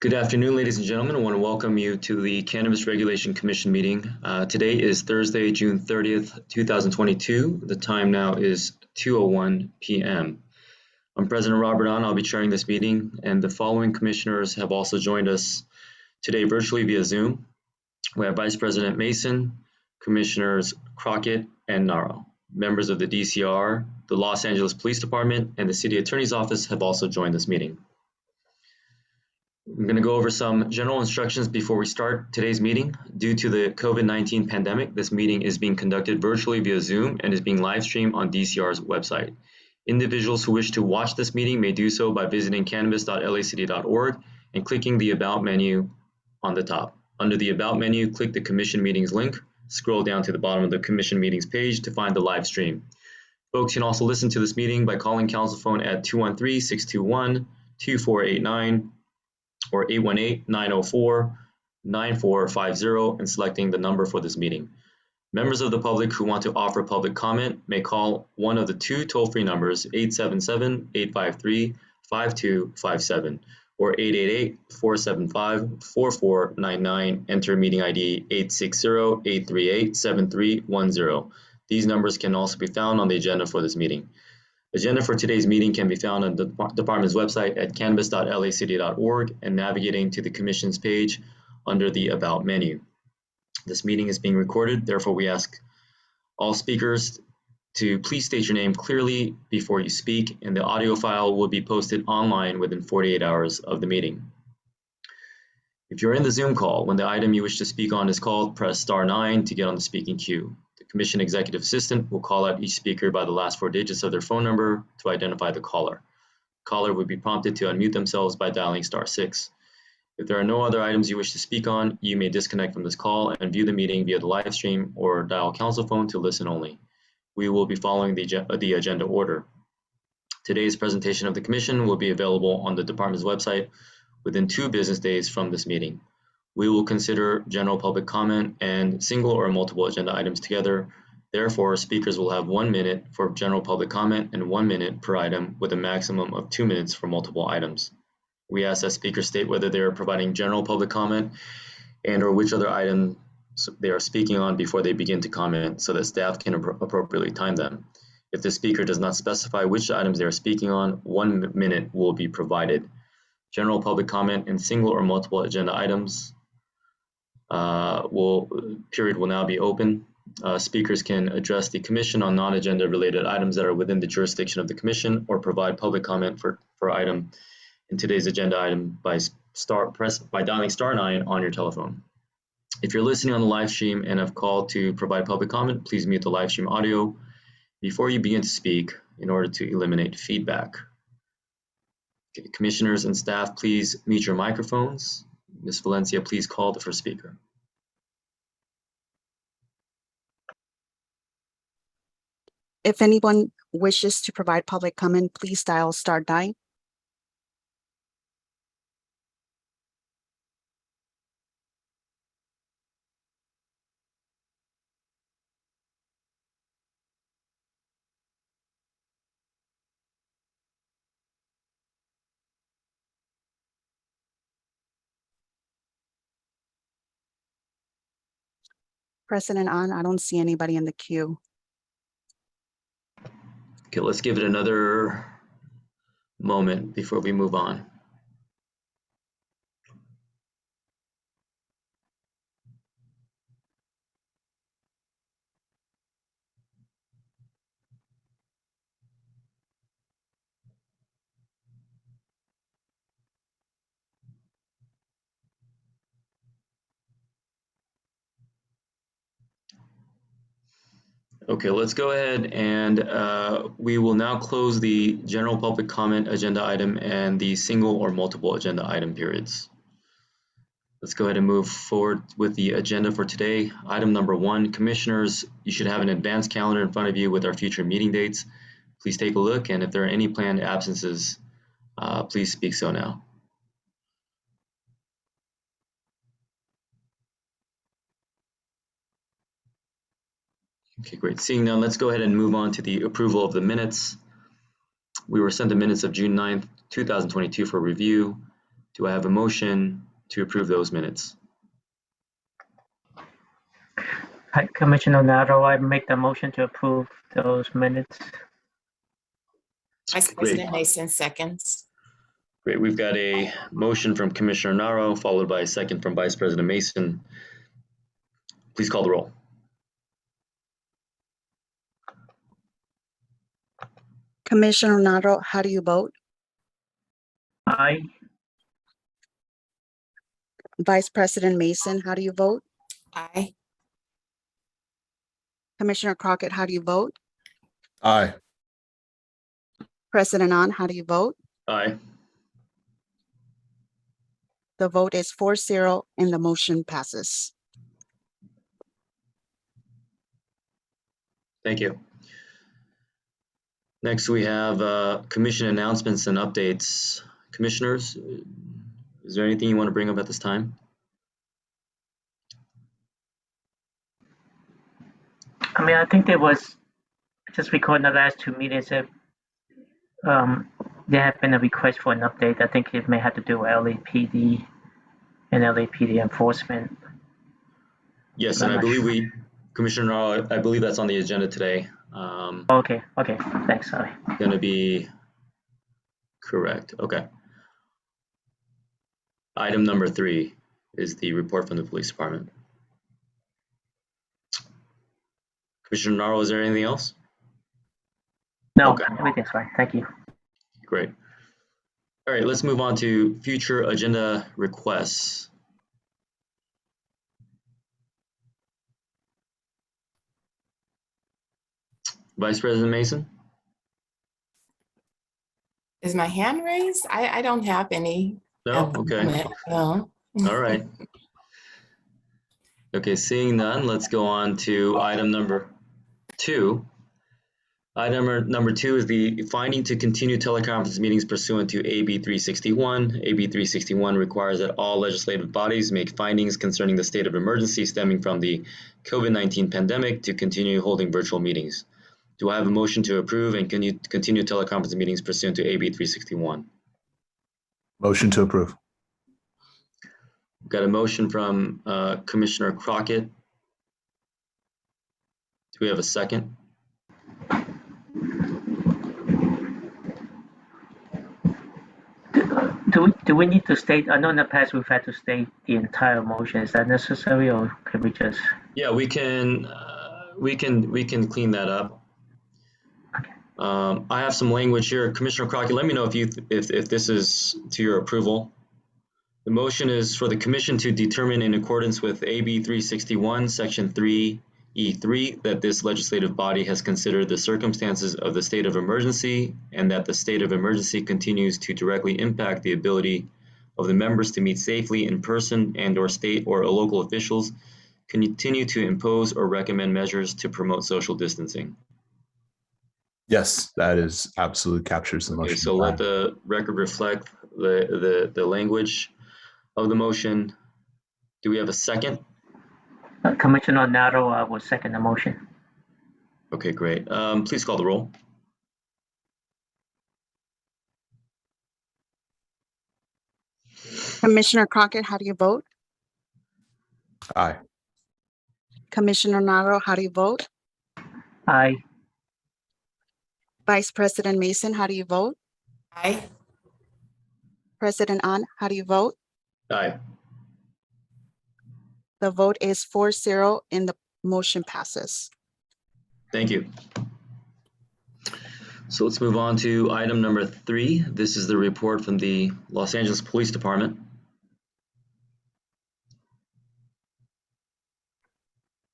Good afternoon, ladies and gentlemen. I want to welcome you to the Cannabis Regulation Commission meeting. Today is Thursday, June 30th, 2022. The time now is 2:01 p.m. I'm President Robert Ahn. I'll be chairing this meeting, and the following commissioners have also joined us today virtually via Zoom. We have Vice President Mason, Commissioners Crockett and Naro. Members of the DCR, the Los Angeles Police Department, and the City Attorney's Office have also joined this meeting. I'm going to go over some general instructions before we start today's meeting. Due to the COVID-19 pandemic, this meeting is being conducted virtually via Zoom and is being live streamed on DCR's website. Individuals who wish to watch this meeting may do so by visiting cannabis.lacity.org and clicking the About menu on the top. Under the About menu, click the Commission Meetings link. Scroll down to the bottom of the Commission Meetings page to find the live stream. Folks can also listen to this meeting by calling council phone at 213-621-2489 or 818-904-9450 and selecting the number for this meeting. Members of the public who want to offer public comment may call one of the two toll-free numbers, 877-853-5257 or 888-475-4499, enter meeting ID 860-838-7310. These numbers can also be found on the agenda for this meeting. Agenda for today's meeting can be found on the department's website at cannabis.lacity.org and navigating to the Commission's page under the About menu. This meeting is being recorded, therefore we ask all speakers to please state your name clearly before you speak, and the audio file will be posted online within 48 hours of the meeting. If you're in the Zoom call, when the item you wish to speak on is called, press star 9 to get on the speaking queue. The Commission Executive Assistant will call out each speaker by the last 4 digits of their phone number to identify the caller. The caller will be prompted to unmute themselves by dialing star 6. If there are no other items you wish to speak on, you may disconnect from this call and view the meeting via the live stream or dial council phone to listen only. We will be following the agenda order. Today's presentation of the Commission will be available on the department's website within 2 business days from this meeting. We will consider general public comment and single or multiple agenda items together. Therefore, speakers will have 1 minute for general public comment and 1 minute per item with a maximum of 2 minutes for multiple items. We ask that speakers state whether they are providing general public comment and or which other item they are speaking on before they begin to comment so that staff can appropriately time them. If the speaker does not specify which items they are speaking on, 1 minute will be provided. General public comment and single or multiple agenda items period will now be open. Speakers can address the Commission on non-agenda related items that are within the jurisdiction of the Commission or provide public comment for item in today's agenda item by dialing star 9 on your telephone. If you're listening on the live stream and have called to provide public comment, please mute the live stream audio before you begin to speak in order to eliminate feedback. Okay, commissioners and staff, please mute your microphones. Ms. Valencia, please call the first speaker. If anyone wishes to provide public comment, please dial star 9. President Ahn, I don't see anybody in the queue. Okay, let's give it another moment before we move on. Okay, let's go ahead and we will now close the general public comment agenda item and the single or multiple agenda item periods. Let's go ahead and move forward with the agenda for today. Item number 1, commissioners, you should have an advanced calendar in front of you with our future meeting dates. Please take a look, and if there are any planned absences, please speak so now. Okay, great. Seeing none, let's go ahead and move on to the approval of the minutes. We were sent the minutes of June 9th, 2022 for review. Do I have a motion to approve those minutes? Hi, Commissioner Nato, I make the motion to approve those minutes. Vice Great. President Mason seconds. Great. We've got a motion from Commissioner Naro, followed by a second from Vice President Mason. Please call the roll. Commissioner Nato, how do you vote? Aye. Vice President Mason, how do you vote? Aye. Commissioner Crockett, how do you vote? Aye. President On, how do you vote? Aye. The vote is 4-0 and the motion passes. Thank you. Next, we have commission announcements and updates. Commissioners, is there anything you want to bring up at this time? I mean, I think there was, just recording the last 2 meetings, there have been a request for an update. I think it may have to do with LAPD and LAPD enforcement. Yes, and I believe Commissioner Naro, I believe that's on the agenda today. Okay, thanks, sorry. Going to be correct. Okay. Item number 3 is the report from the police department. Commissioner Naro, is there anything else? No, Okay. everything's fine, thank you. Great. All right, let's move on to future agenda requests. Vice President Mason? Is my hand raised? I don't have any. No? at the Okay. moment, no. All right. Okay, seeing none, let's go on to item number 2. Item number 2 is the finding to continue teleconference meetings pursuant to AB 361. AB 361 requires that all legislative bodies make findings concerning the state of emergency stemming from the COVID-19 pandemic to continue holding virtual meetings. Do I have a motion to approve and continue teleconference meetings pursuant to AB 361? Motion to approve. We've got a motion from Commissioner Crockett. Do we have a second? Do we need to state, I know in the past we've had to state the entire motion, is that necessary, or can we just? Yeah, we can clean that up. I have some language here. Commissioner Crockett, let me know if this is to your approval. The motion is for the commission to determine in accordance with AB 361, Section 3E3, that this legislative body has considered the circumstances of the state of emergency and that the state of emergency continues to directly impact the ability of the members to meet safely in person and/or state or local officials continue to impose or recommend measures to promote social distancing. Yes, that is absolutely captures the Okay, motion. so let the record reflect the language of the motion. Do we have a second? Commissioner Nato will second the motion. Okay, great. Please call the roll. Commissioner Crockett, how do you vote? Aye. Commissioner Nato, how do you vote? Aye. Vice President Mason, how do you vote? Aye. President On, how do you vote? Aye. The vote is 4-0 and the motion passes. Thank you. So let's move on to item number 3. This is the report from the Los Angeles Police Department.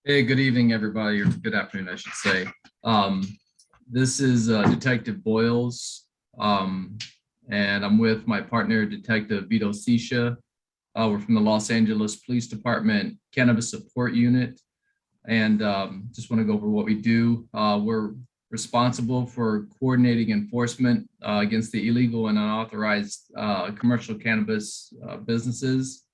Hey, good evening, everybody, or good afternoon, I should say. This is Detective Boyles, and I'm with my partner, Detective Vito Sisha. We're from the Los Angeles Police Department Cannabis Support Unit, and just want to go over what we do. We're responsible for coordinating enforcement against the illegal and unauthorized commercial cannabis businesses.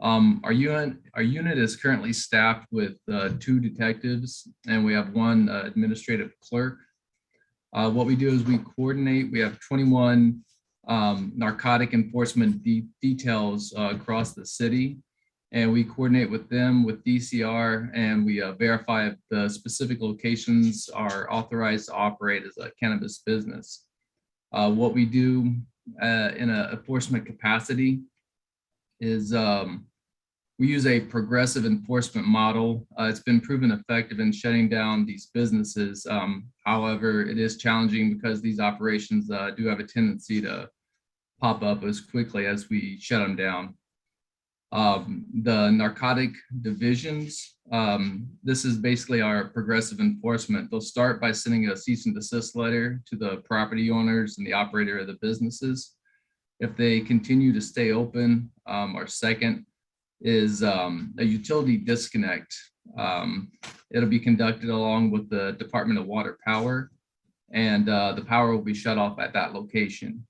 Our unit is currently staffed with 2 detectives, and we have 1 administrative clerk. What we do is we coordinate. We have 21 narcotic enforcement details across the city. And we coordinate with them with DCR, and we verify if the specific locations are authorized to operate as a cannabis business. What we do in an enforcement capacity is we use a progressive enforcement model. It's been proven effective in shutting down these businesses. However, it is challenging because these operations do have a tendency to pop up as quickly as we shut them down. The narcotic divisions, this is basically our progressive enforcement. They'll start by sending a cease and desist letter to the property owners and the operator of the businesses. If they continue to stay open, our second is a utility disconnect. It'll be conducted along with the Department of Water Power, and the power will be shut off at that location.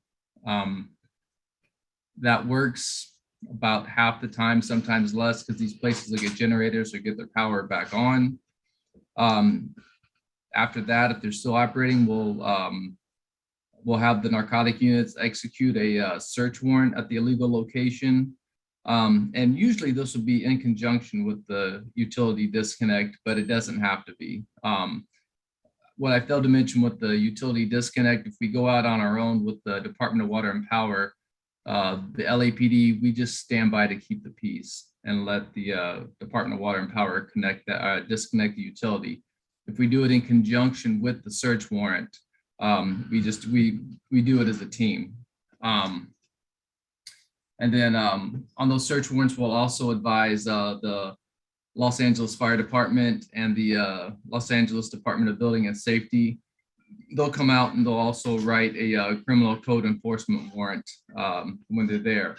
That works about half the time, sometimes less, because these places will get generators or get their power back on. After that, if they're still operating, we'll have the narcotic units execute a search warrant at the illegal location. And usually this will be in conjunction with the utility disconnect, but it doesn't have to be. What I failed to mention with the utility disconnect, if we go out on our own with the Department of Water and Power, the LAPD, we just stand by to keep the peace and let the Department of Water and Power disconnect the utility. If we do it in conjunction with the search warrant, we do it as a team. And then on those search warrants, we'll also advise the Los Angeles Fire Department and the Los Angeles Department of Building and Safety. They'll come out and they'll also write a criminal code enforcement warrant when they're there.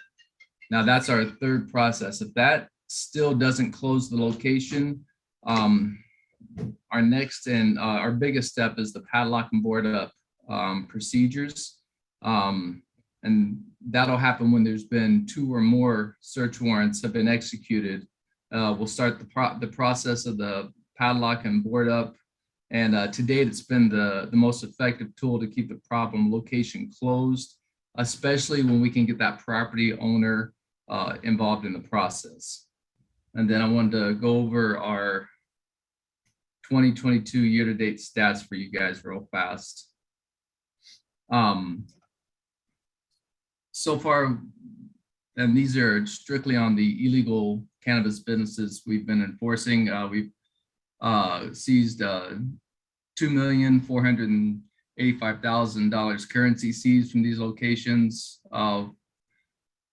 Now that's our third process. If that still doesn't close the location, our next and our biggest step is the padlock and board up procedures. And that'll happen when there's been 2 or more search warrants have been executed. We'll start the process of the padlock and board up. And to date, it's been the most effective tool to keep the problem location closed, especially when we can get that property owner involved in the process. And then I wanted to go over our 2022 year-to-date stats for you guys real fast. So far, and these are strictly on the illegal cannabis businesses we've been enforcing. We've seized $2,485,000 currency seized from these locations,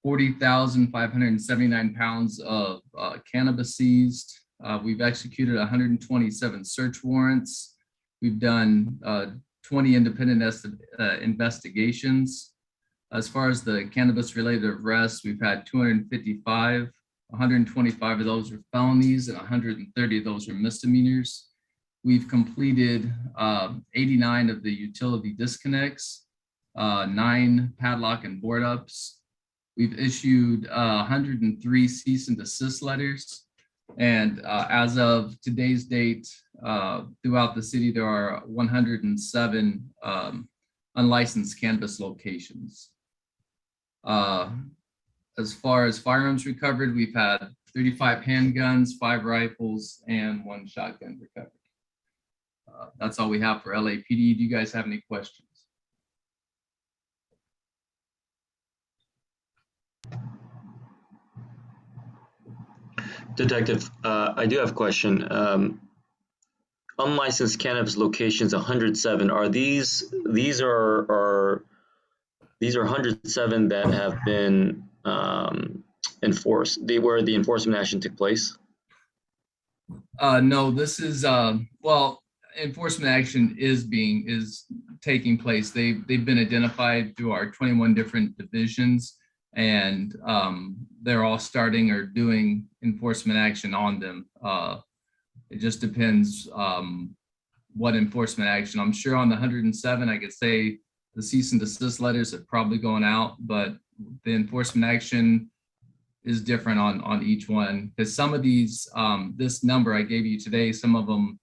40,579 pounds of cannabis seized. We've executed 127 search warrants. We've done 20 independent investigations. As far as the cannabis related arrests, we've had 255, 125 of those are felonies and 130 of those are misdemeanors. We've completed 89 of the utility disconnects, 9 padlock and board ups. We've issued 103 cease and desist letters. And as of today's date, throughout the city, there are 107 unlicensed cannabis locations. As far as firearms recovered, we've had 35 handguns, 5 rifles, and 1 shotgun recovered. That's all we have for LAPD. Do you guys have any questions? Detective, I do have a question. Unlicensed cannabis locations, 107. Are these are 107 that have been enforced? Where the enforcement action took place? No, this is well, enforcement action is taking place. They've been identified through our 21 different divisions, and they're all starting or doing enforcement action on them. It just depends what enforcement action. I'm sure on the 107, I could say the cease and desist letters have probably gone out, but the enforcement action is different on each one. Because some of these, this number I gave you today, some of them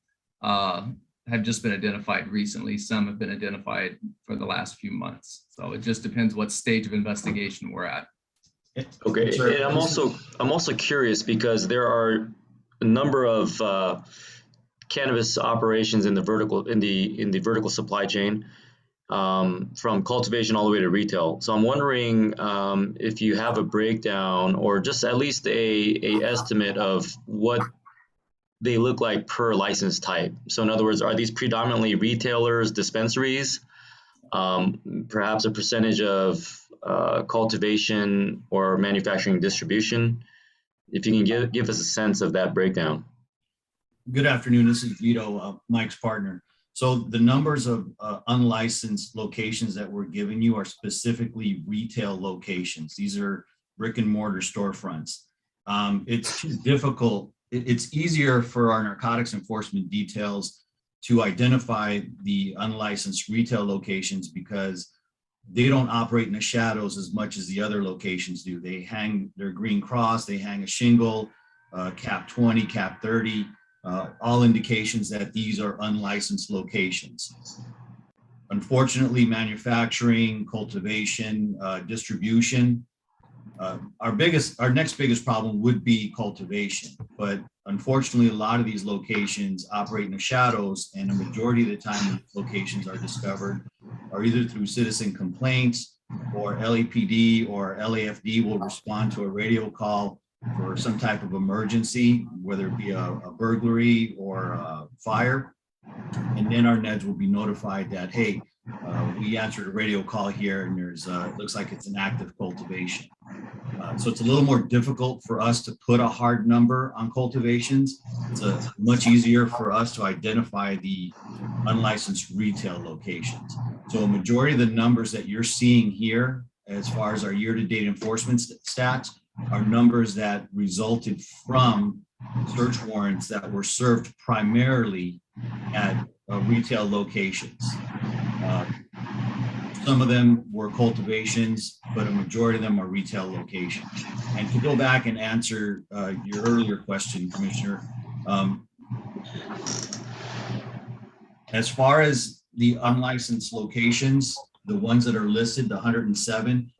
have just been identified recently. Some have been identified for the last few months. So it just depends what stage of investigation we're at. Okay, Sir, and I'm also curious because there are a number of cannabis operations in the vertical supply chain, from cultivation all the way to retail. So I'm wondering if you have a breakdown or just at least a estimate of what they look like per license type. So in other words, are these predominantly retailers, dispensaries, perhaps a percentage of cultivation or manufacturing distribution? If you can give us a sense of that breakdown. Good afternoon. This is Vito, Mike's partner. So the numbers of unlicensed locations that we're giving you are specifically retail locations. These are brick and mortar storefronts. It's too difficult. It's easier for our narcotics enforcement details to identify the unlicensed retail locations because they don't operate in the shadows as much as the other locations do. They hang their green cross, they hang a shingle, cap 20, cap 30, all indications that these are unlicensed locations. Unfortunately, manufacturing, cultivation, distribution, our next biggest problem would be cultivation, but unfortunately, a lot of these locations operate in the shadows, and a majority of the time, locations are discovered are either through citizen complaints, or LAPD or LAFD will respond to a radio call for some type of emergency, whether it be a burglary or a fire, and then our NEDs will be notified that, hey, we answered a radio call here, and there's it looks like it's an active cultivation. So it's a little more difficult for us to put a hard number on cultivations. It's much easier for us to identify the unlicensed retail locations. So a majority of the numbers that you're seeing here, as far as our year-to-date enforcement stats, are numbers that resulted from search warrants that were served primarily at retail locations. Some of them were cultivations, but a majority of them are retail locations. And to go back and answer your earlier question, Commissioner, as far as the unlicensed locations, the ones that are listed, the 107,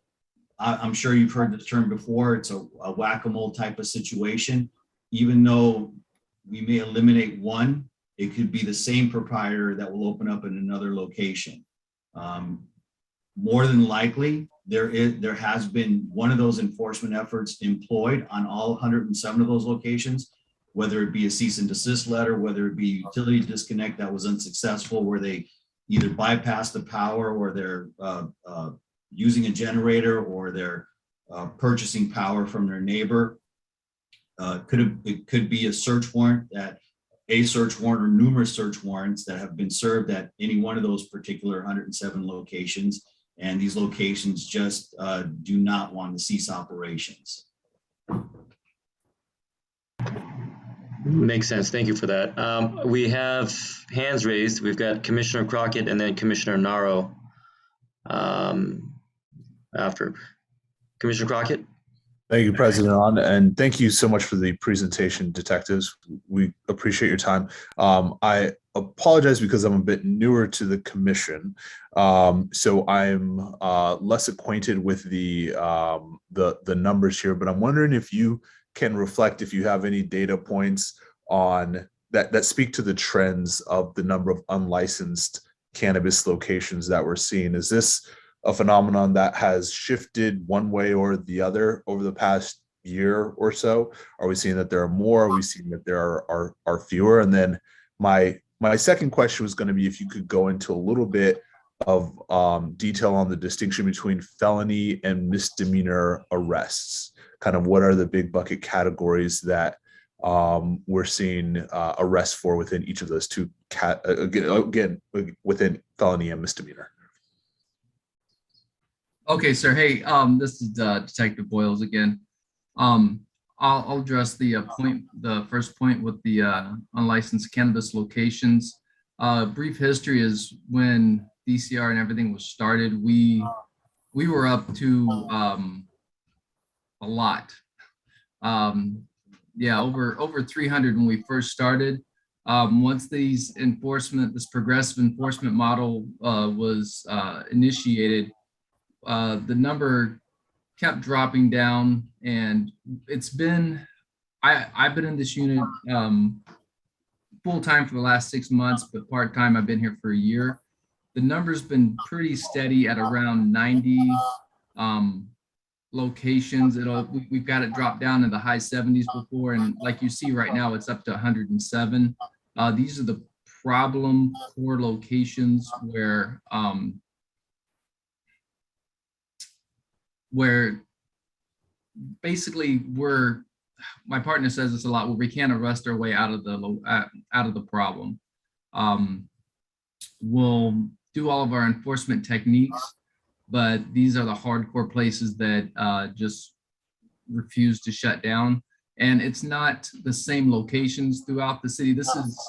I'm sure you've heard this term before. It's a whack-a-mole type of situation. Even though we may eliminate one, it could be the same proprietor that will open up in another location. More than likely, there has been one of those enforcement efforts employed on all 107 of those locations, whether it be a cease and desist letter, whether it be utility disconnect that was unsuccessful, where they either bypass the power, or they're using a generator, or they're purchasing power from their neighbor. It could be a search warrant, a search warrant or numerous search warrants that have been served at any one of those particular 107 locations, and these locations just do not want to cease operations. Makes sense. Thank you for that. We have hands raised. We've got Commissioner Crockett and then Commissioner Naro after. Commissioner Crockett? Thank you, President On, and thank you so much for the presentation, detectives. We appreciate your time. I apologize because I'm a bit newer to the commission, so I'm less acquainted with the numbers here. But I'm wondering if you can reflect, if you have any data points on that speak to the trends of the number of unlicensed cannabis locations that we're seeing. Is this a phenomenon that has shifted one way or the other over the past year or so? Are we seeing that there are more? Are we seeing that there are fewer? And then my second question was going to be if you could go into a little bit of detail on the distinction between felony and misdemeanor arrests. Kind of what are the big bucket categories that we're seeing arrests for within each of those two again within felony and misdemeanor? Okay, sir. Hey, this is Detective Boyles again. I'll address the first point with the unlicensed cannabis locations. Brief history is when DCR and everything was started, we were up to a lot. Yeah, over 300 when we first started. Once this progressive enforcement model was initiated, the number kept dropping down, and it's been, I've been in this unit full-time for the last 6 months, but part-time I've been here for a year. The number's been pretty steady at around 90 locations. We've got it dropped down in the high 70s before, and like you see right now, it's up to 107. These are the problem core locations where basically my partner says this a lot, where we can't arrest our way out of the problem. We'll do all of our enforcement techniques, but these are the hardcore places that just refuse to shut down. And it's not the same locations throughout the city. This is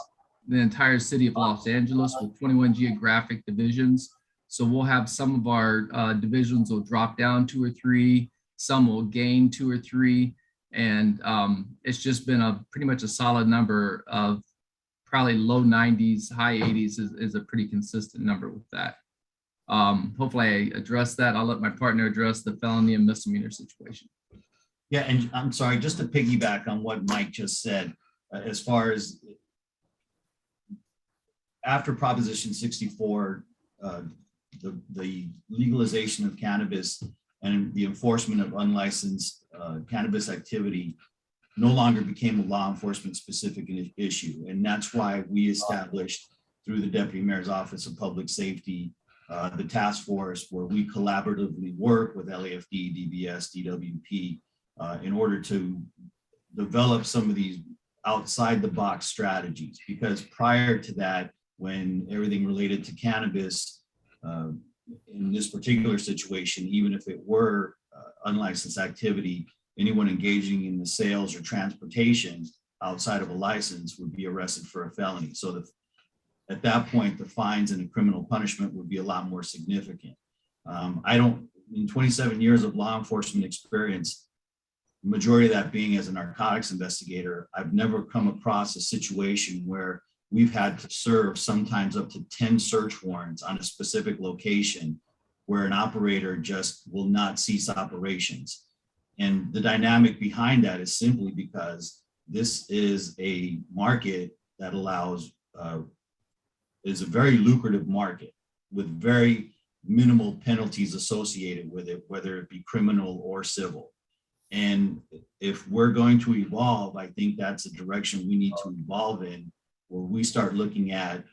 the entire city of Los Angeles with 21 geographic divisions. So we'll have some of our divisions will drop down 2 or 3, some will gain 2 or 3. And it's just been pretty much a solid number of probably low 90s, high 80s is a pretty consistent number with that. Hopefully I address that. I'll let my partner address the felony and misdemeanor situation. Yeah, and I'm sorry, just to piggyback on what Mike just said, as far as after Proposition 64, the legalization of cannabis and the enforcement of unlicensed cannabis activity no longer became a law enforcement specific issue. And that's why we established through the Deputy Mayor's Office of Public Safety, the task force where we collaboratively work with LAFD, DBS, DWP in order to develop some of these outside the box strategies. Because prior to that, when everything related to cannabis, in this particular situation, even if it were unlicensed activity, anyone engaging in the sales or transportation outside of a license would be arrested for a felony. So at that point, the fines and the criminal punishment would be a lot more significant. In 27 years of law enforcement experience, the majority of that being as a narcotics investigator, I've never come across a situation where we've had to serve sometimes up to 10 search warrants on a specific location where an operator just will not cease operations. And the dynamic behind that is simply because this is a market that allows, is a very lucrative market with very minimal penalties associated with it, whether it be criminal or civil. And if we're going to evolve, I think that's a direction we need to evolve in, where we start looking at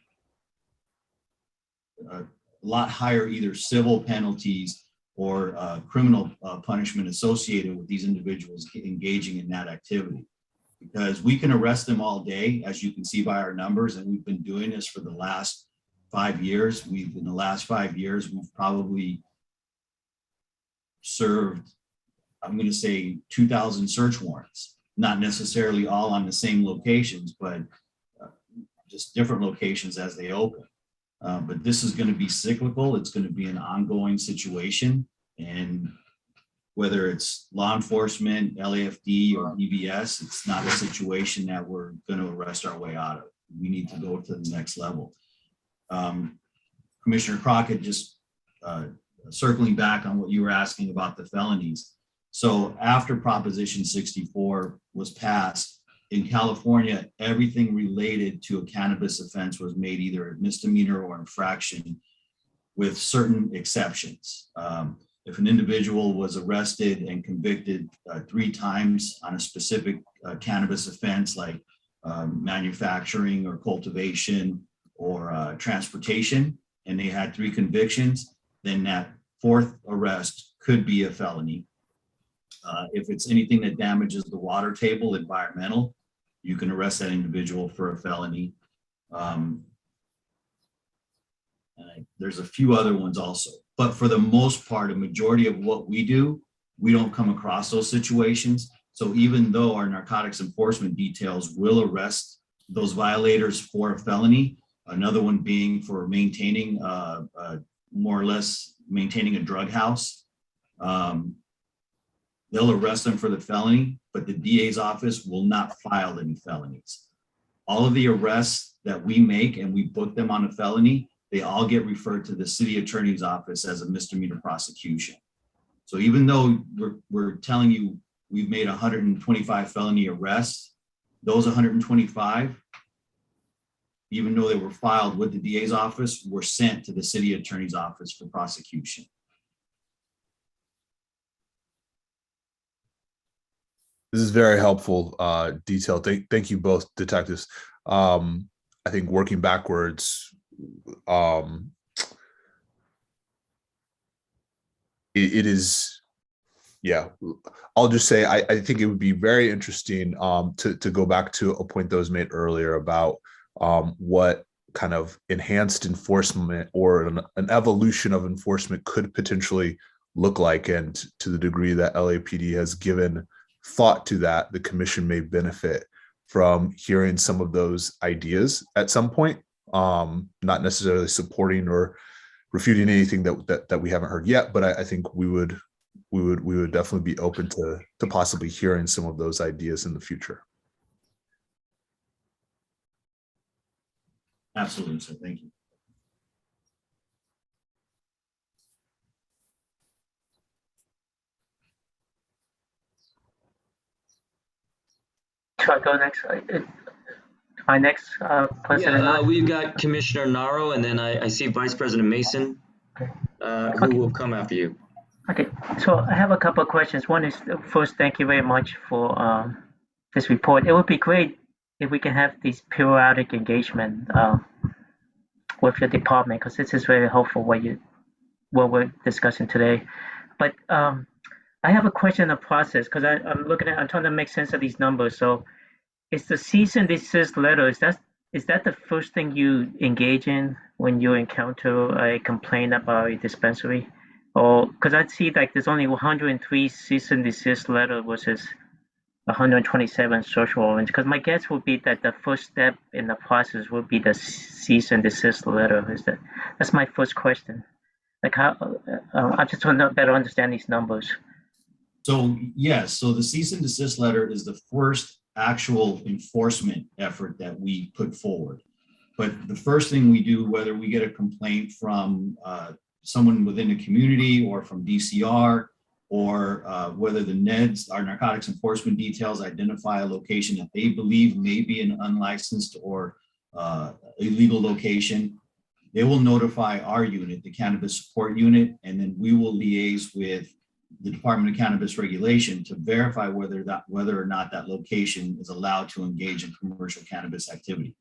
a lot higher either civil penalties or criminal punishment associated with these individuals engaging in that activity. Because we can arrest them all day, as you can see by our numbers, and we've been doing this for the last 5 years. In the last 5 years, we've probably served, I'm going to say 2,000 search warrants, not necessarily all on the same locations, but just different locations as they open. But this is going to be cyclical. It's going to be an ongoing situation. And whether it's law enforcement, LAFD, or EBS, it's not a situation that we're going to arrest our way out of. We need to go to the next level. Commissioner Crockett, just circling back on what you were asking about the felonies. So after Proposition 64 was passed, in California, everything related to a cannabis offense was made either a misdemeanor or infraction, with certain exceptions. If an individual was arrested and convicted 3 times on a specific cannabis offense, like manufacturing or cultivation or transportation, and they had 3 convictions, then that 4th arrest could be a felony. If it's anything that damages the water table, environmental, you can arrest that individual for a felony. There's a few other ones also, but for the most part, a majority of what we do, we don't come across those situations. So even though our narcotics enforcement details will arrest those violators for a felony, another one being for maintaining, more or less maintaining a drug house, they'll arrest them for the felony, but the DA's office will not file any felonies. all of the arrests that we make and we book them on a felony, they all get referred to the city attorney's office as a misdemeanor prosecution. So even though we're telling you we've made 125 felony arrests, those 125, even though they were filed with the DA's office, were sent to the city attorney's office for prosecution. This is very helpful detail. Thank you both, detectives. I think working backwards, it is, yeah, I'll just say, I think it would be very interesting to go back to a point that was made earlier about what kind of enhanced enforcement or an evolution of enforcement could potentially look like. And to the degree that LAPD has given thought to that, the commission may benefit from hearing some of those ideas at some point, not necessarily supporting or refuting anything that we haven't heard yet, but I think we would definitely be open to possibly hearing some of those ideas in the future. Absolutely, sir. Thank you. Should I go next? My next person. Yeah, we've got Commissioner Naro, and then I see Vice President Mason, Okay. who will come after you. Okay, so I have a couple of questions. One is, first, thank you very much for this report. It would be great if we can have these periodic engagement with your department, because this is very helpful what we're discussing today. But I have a question on the process, because I'm trying to make sense of these numbers. So is the cease and desist letter, is that the first thing you engage in when you encounter a complaint about a dispensary? Or because I see like there's only 103 cease and desist letter versus 127 search warrants. Because my guess would be that the first step in the process would be the cease and desist letter. That's my first question. Like how I just want to better understand these numbers. So yes, so the cease and desist letter is the first actual enforcement effort that we put forward. But the first thing we do, whether we get a complaint from someone within the community or from DCR, or whether the NEDs, our narcotics enforcement details, identify a location that they believe may be an unlicensed or illegal location, they will notify our unit, the Cannabis Support Unit, and then we will liaise with the Department of Cannabis Regulation to verify whether or not that location is allowed to engage in commercial cannabis activity.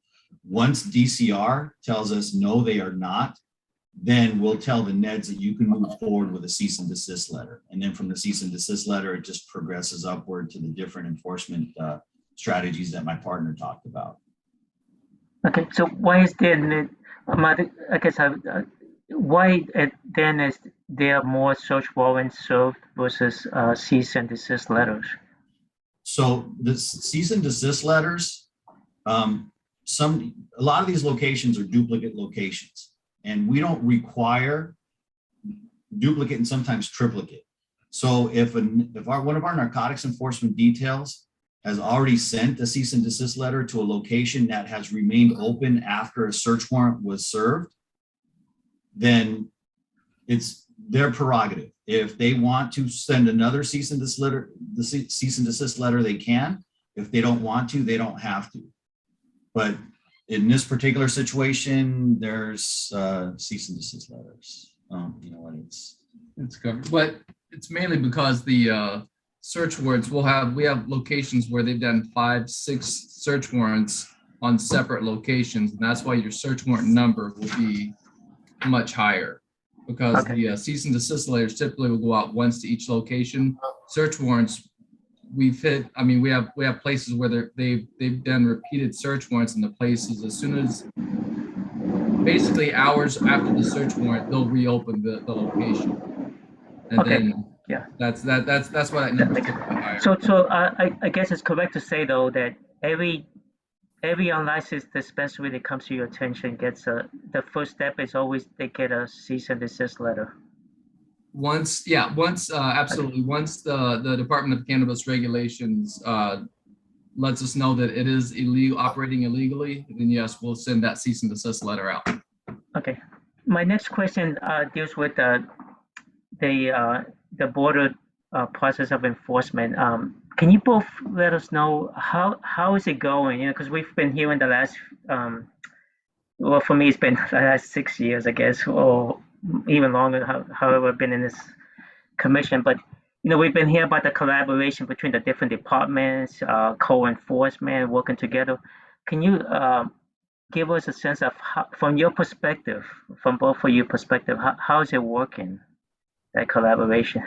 Once DCR tells us no, they are not, then we'll tell the NEDs that you can move forward with a cease and desist letter. And then from the cease and desist letter, it just progresses upward to the different enforcement strategies that my partner talked about. Okay, so why is there, I guess, why then is there more search warrants served versus cease and desist letters? So the cease and desist letters, a lot of these locations are duplicate locations, and we don't require duplicate and sometimes triplicate. So if one of our narcotics enforcement details has already sent a cease and desist letter to a location that has remained open after a search warrant was served, then it's their prerogative. If they want to send another cease and desist letter, they can. If they don't want to, they don't have to. But in this particular situation, there's cease and desist letters. You know what, It's covered, but it's mainly because the search warrants we have locations where they've done 5, 6 search warrants on separate locations, and that's why your search warrant number will be much higher, because the cease and desist letters typically will go out once to each location. Search warrants, we have places where they've done repeated search warrants in the places. As soon as basically hours after the search warrant, they'll reopen the location, and then that's why that number is typically higher. So I guess it's correct to say though that every unlicensed dispensary that comes to your attention gets the first step is always they get a cease and desist letter. Absolutely. Once the Department of Cannabis Regulations lets us know that it is illegal, operating illegally, then yes, we'll send that cease and desist letter out. Okay. My next question deals with the border process of enforcement. Can you both let us know how is it going? You know, because we've been hearing the last, well, for me, it's been the last 6 years, I guess, or even longer, however I've been in this commission. But, you know, we've been hearing about the collaboration between the different departments, co-enforcement, working together. Can you give us a sense of how, from your perspective, from both of your perspective, how is it working, that collaboration?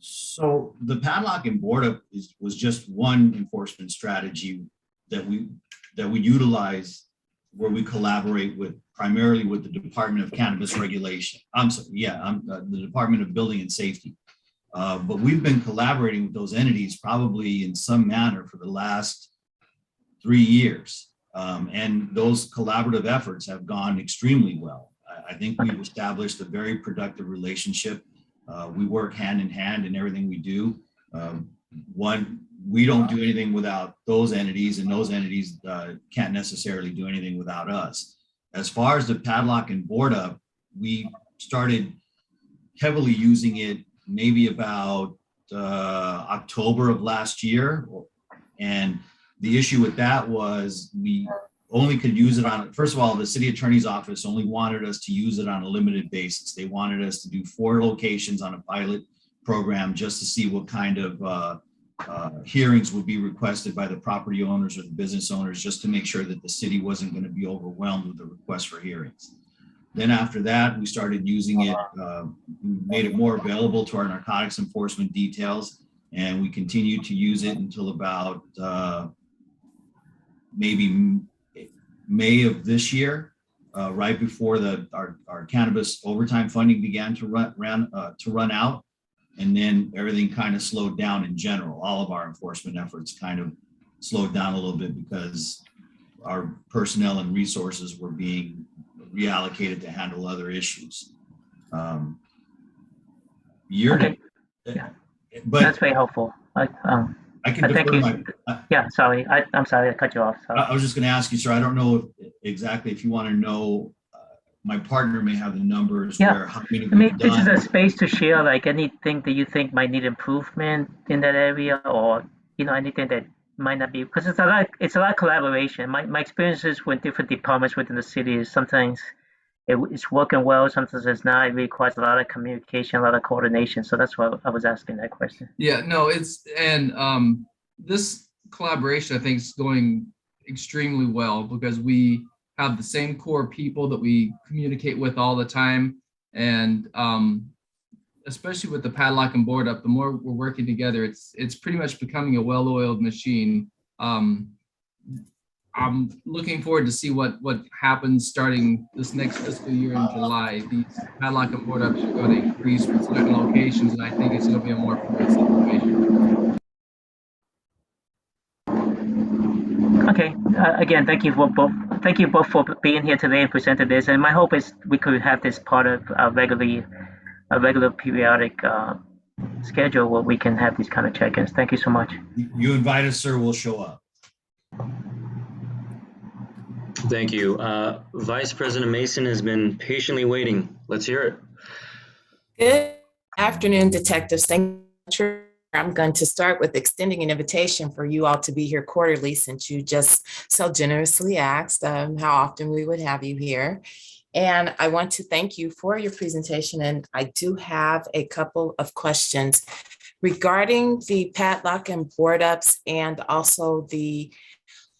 So the padlock and board up was just one enforcement strategy that we utilize, where we collaborate with primarily with the Department of Cannabis Regulation. The Department of Building and Safety. But we've been collaborating with those entities probably in some manner for the last 3 years. And those collaborative efforts have gone extremely well. I think we've established a very productive relationship. We work hand in hand in everything we do. We don't do anything without those entities, and those entities can't necessarily do anything without us. As far as the padlock and board up, we started heavily using it maybe about October of last year. And the issue with that was we only could use it on, first of all, the city attorney's office only wanted us to use it on a limited basis. They wanted us to do 4 locations on a pilot program just to see what kind of hearings would be requested by the property owners or the business owners, just to make sure that the city wasn't going to be overwhelmed with the request for hearings. Then after that, we started using it, we made it more available to our narcotics enforcement details, and we continued to use it until about maybe May of this year, right before our cannabis overtime funding began to run out. And then everything kind of slowed down in general. All of our enforcement efforts kind of slowed down a little bit because our personnel and resources were being reallocated to handle other issues. Okay. But that's very helpful. I can defer yeah, sorry. I'm sorry I cut you off. Sorry. I was just going to ask you, sir, I don't know if you want to know, my partner may have the numbers. Yeah. Where how many I mean, we've this is done. a space to share, like anything that you think might need improvement in that area, or, you know, anything that might not be, because it's a lot of collaboration. My experiences with different departments within the city is sometimes it's working well, sometimes it's not. It requires a lot of communication, a lot of coordination. So that's why I was asking that question. Yeah, no, this collaboration, I think, is going extremely well because we have the same core people that we communicate with all the time. And especially with the padlock and board up, the more we're working together, it's pretty much becoming a well-oiled machine. I'm looking forward to see what happens starting this next fiscal year in July. These padlock and board ups are going to increase with certain locations, and I think it's going to be a more fluid situation. Okay. Again, thank you both for being here today and presenting this. And my hope is we could have this part of a regular periodic schedule where we can have these kind of check-ins. Thank you so much. You invite us, sir, we'll show up. Thank you. Vice President Mason has been patiently waiting. Let's hear it. Good afternoon, detectives. Thank you. I'm going to start with extending an invitation for you all to be here quarterly, since you just so generously asked how often we would have you here. And I want to thank you for your presentation. And I do have a couple of questions regarding the padlock and board ups and also the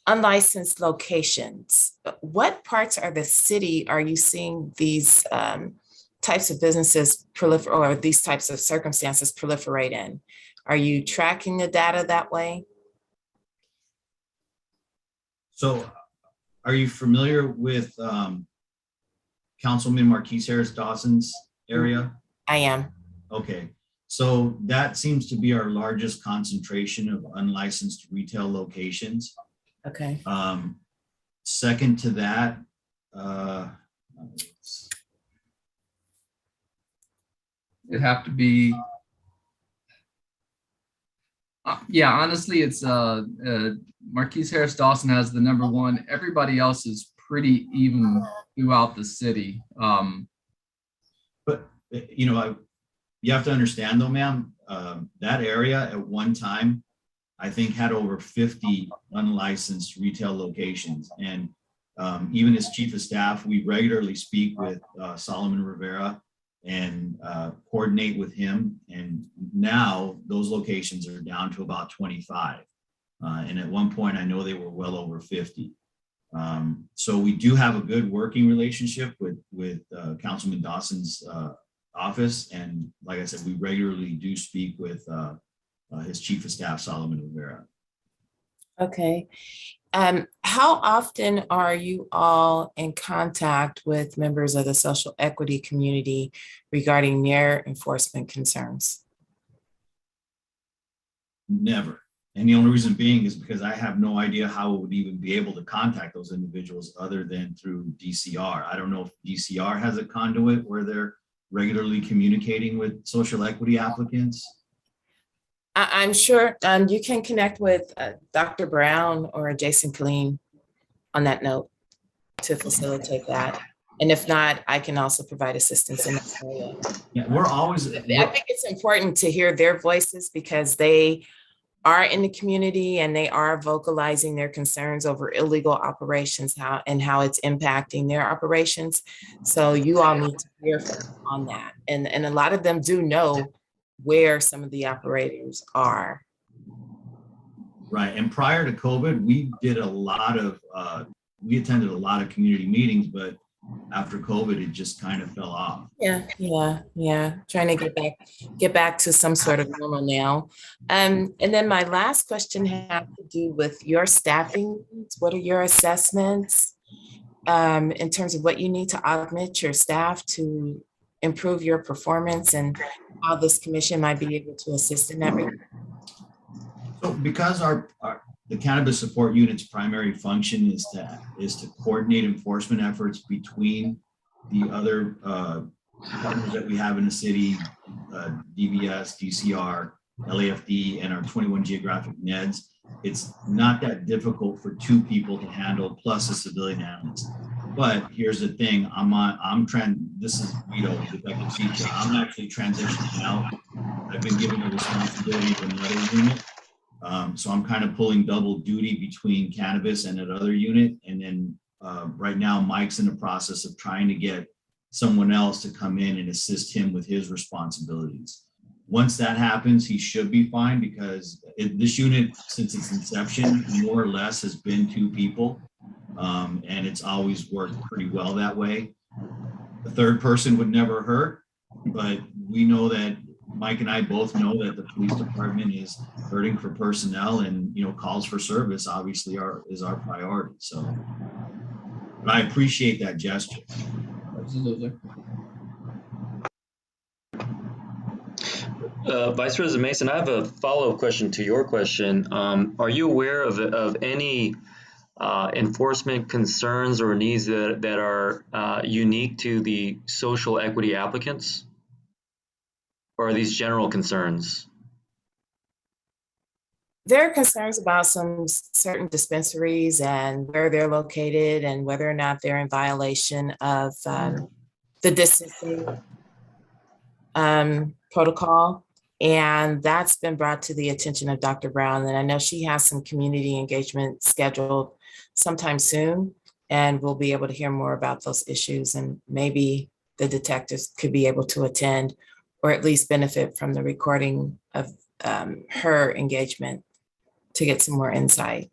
unlicensed locations. What parts of the city are you seeing these types of businesses proliferate, or these types of circumstances proliferate in? Are you tracking the data that way? So are you familiar with Councilman Marquise Harris Dawson's area? I am. Okay, so that seems to be our largest concentration of unlicensed retail locations. Okay. Second to that, It'd have to be Yeah, honestly, it's Marquise Harris Dawson has the #1. Everybody else is pretty even throughout the city. But you know, you have to understand though, ma'am, that area at one time, I think had over 50 unlicensed retail locations. And even as chief of staff, we regularly speak with Solomon Rivera and coordinate with him. And now those locations are down to about 25. And at one point, I know they were well over 50. So we do have a good working relationship with Councilman Dawson's office. And like I said, we regularly do speak with his chief of staff, Solomon Rivera. Okay. How often are you all in contact with members of the social equity community regarding their enforcement concerns? Never. And the only reason being is because I have no idea how we would even be able to contact those individuals other than through DCR. I don't know if DCR has a conduit where they're regularly communicating with social equity applicants. I'm sure you can connect with Dr. Brown or Jason Killeen on that note to facilitate that. And if not, I can also provide assistance in that area. Yeah, we're always. I think it's important to hear their voices because they are in the community and they are vocalizing their concerns over illegal operations and how it's impacting their operations. So you all need to hear from them on that. And a lot of them do know where some of the operators are. Right. And prior to COVID, we did a lot of, we attended a lot of community meetings, but after COVID, it just kind of fell off. Yeah. Trying to get back to some sort of normal now. And then my last question has to do with your staffing needs. What are your assessments in terms of what you need to augment your staff to improve your performance and how this commission might be able to assist in that regard? So because the cannabis support unit's primary function is to coordinate enforcement efforts between the other partners that we have in the city, DVS, DCR, LAFD, and our 21 geographic NEDs. It's not that difficult for 2 people to handle plus a civilian analyst. But here's the thing, this is Vito, Detective Sita. I'm actually transitioning out. I've been given the responsibility of another unit. So I'm kind of pulling double duty between cannabis and that other unit. And then right now, Mike's in the process of trying to get someone else to come in and assist him with his responsibilities. Once that happens, he should be fine because this unit, since its inception, more or less has been 2 people. And it's always worked pretty well that way. The third person would never hurt, but we know that Mike and I both know that the police department is hurting for personnel, and calls for service obviously is our priority. So, but I appreciate that gesture. Absolutely. Vice President Mason, I have a follow-up question to your question. Are you aware of any enforcement concerns or needs that are unique to the social equity applicants? Or are these general concerns? There are concerns about some certain dispensaries and where they're located and whether or not they're in violation of the distancing protocol. And that's been brought to the attention of Dr. Brown. And I know she has some community engagement scheduled sometime soon, and we'll be able to hear more about those issues. And maybe the detectives could be able to attend or at least benefit from the recording of her engagement to get some more insight.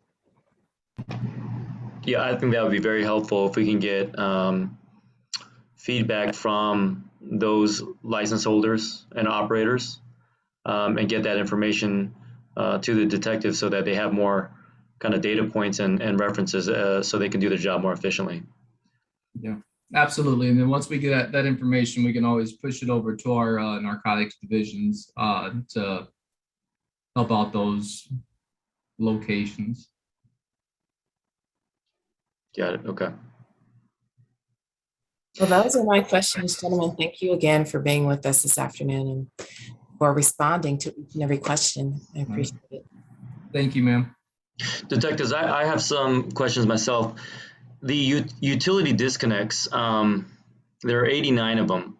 Yeah, I think that would be very helpful if we can get feedback from those license holders and operators and get that information to the detectives so that they have more kind of data points and references so they can do their job more efficiently. Yeah. Absolutely. And then once we get that information, we can always push it over to our narcotics divisions to help out those locations. Got it. Okay. Well, those are my questions, gentlemen. Thank you again for being with us this afternoon. And for responding to each and every question. I appreciate it. Thank you, ma'am. Detectives, I have some questions myself. The utility disconnects, there are 89 of them.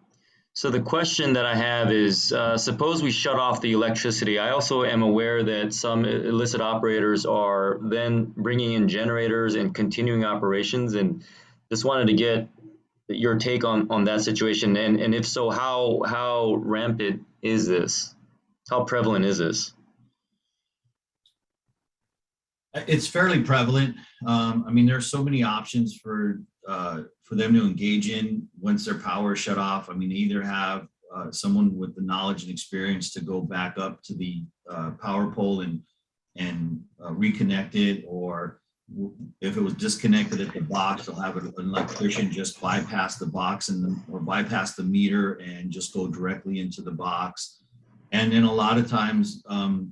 So the question that I have is, suppose we shut off the electricity. I also am aware that some illicit operators are then bringing in generators and continuing operations, and just wanted to get your take on that situation. And if so, how rampant is this? How prevalent is this? It's fairly prevalent. I mean, there's so many options for them to engage in once their power is shut off. I mean, they either have someone with the knowledge and experience to go back up to the power pole and reconnect it, or if it was disconnected at the box, they'll have an electrician just bypass the box or bypass the meter and just go directly into the box. And then a lot of times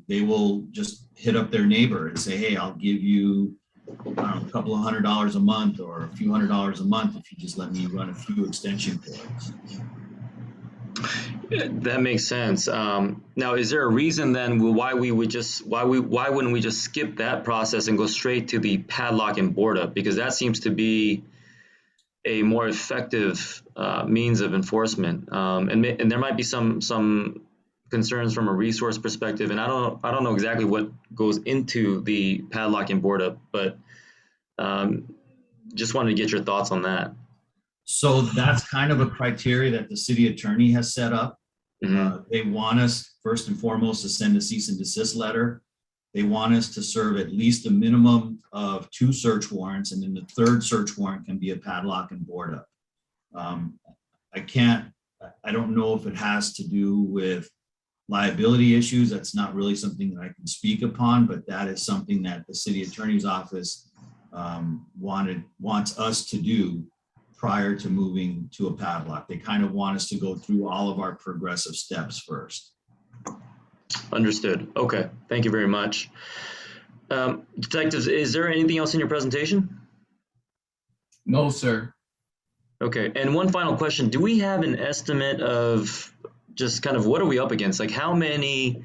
they will just hit up their neighbor and say, hey, I'll give you a couple of $100 a month or a few $100s a month if you just let me run a few extension cords. That makes sense. Now, is there a reason then why wouldn't we just skip that process and go straight to the padlock and board up? Because that seems to be a more effective means of enforcement. And there might be some concerns from a resource perspective, and I don't know exactly what goes into the padlock and board up, but just wanted to get your thoughts on that. So that's kind of a criteria that the city attorney has set up. They want us first and foremost to send a cease and desist letter. They want us to serve at least a minimum of 2 search warrants, and then the 3rd search warrant can be a padlock and board up. I don't know if it has to do with liability issues. That's not really something that I can speak upon, but that is something that the city attorney's office wants us to do prior to moving to a padlock. They kind of want us to go through all of our progressive steps first. Understood. Okay, thank you very much. Detectives, is there anything else in your presentation? No, sir. Okay, and one final question. Do we have an estimate of just kind of what are we up against? Like how many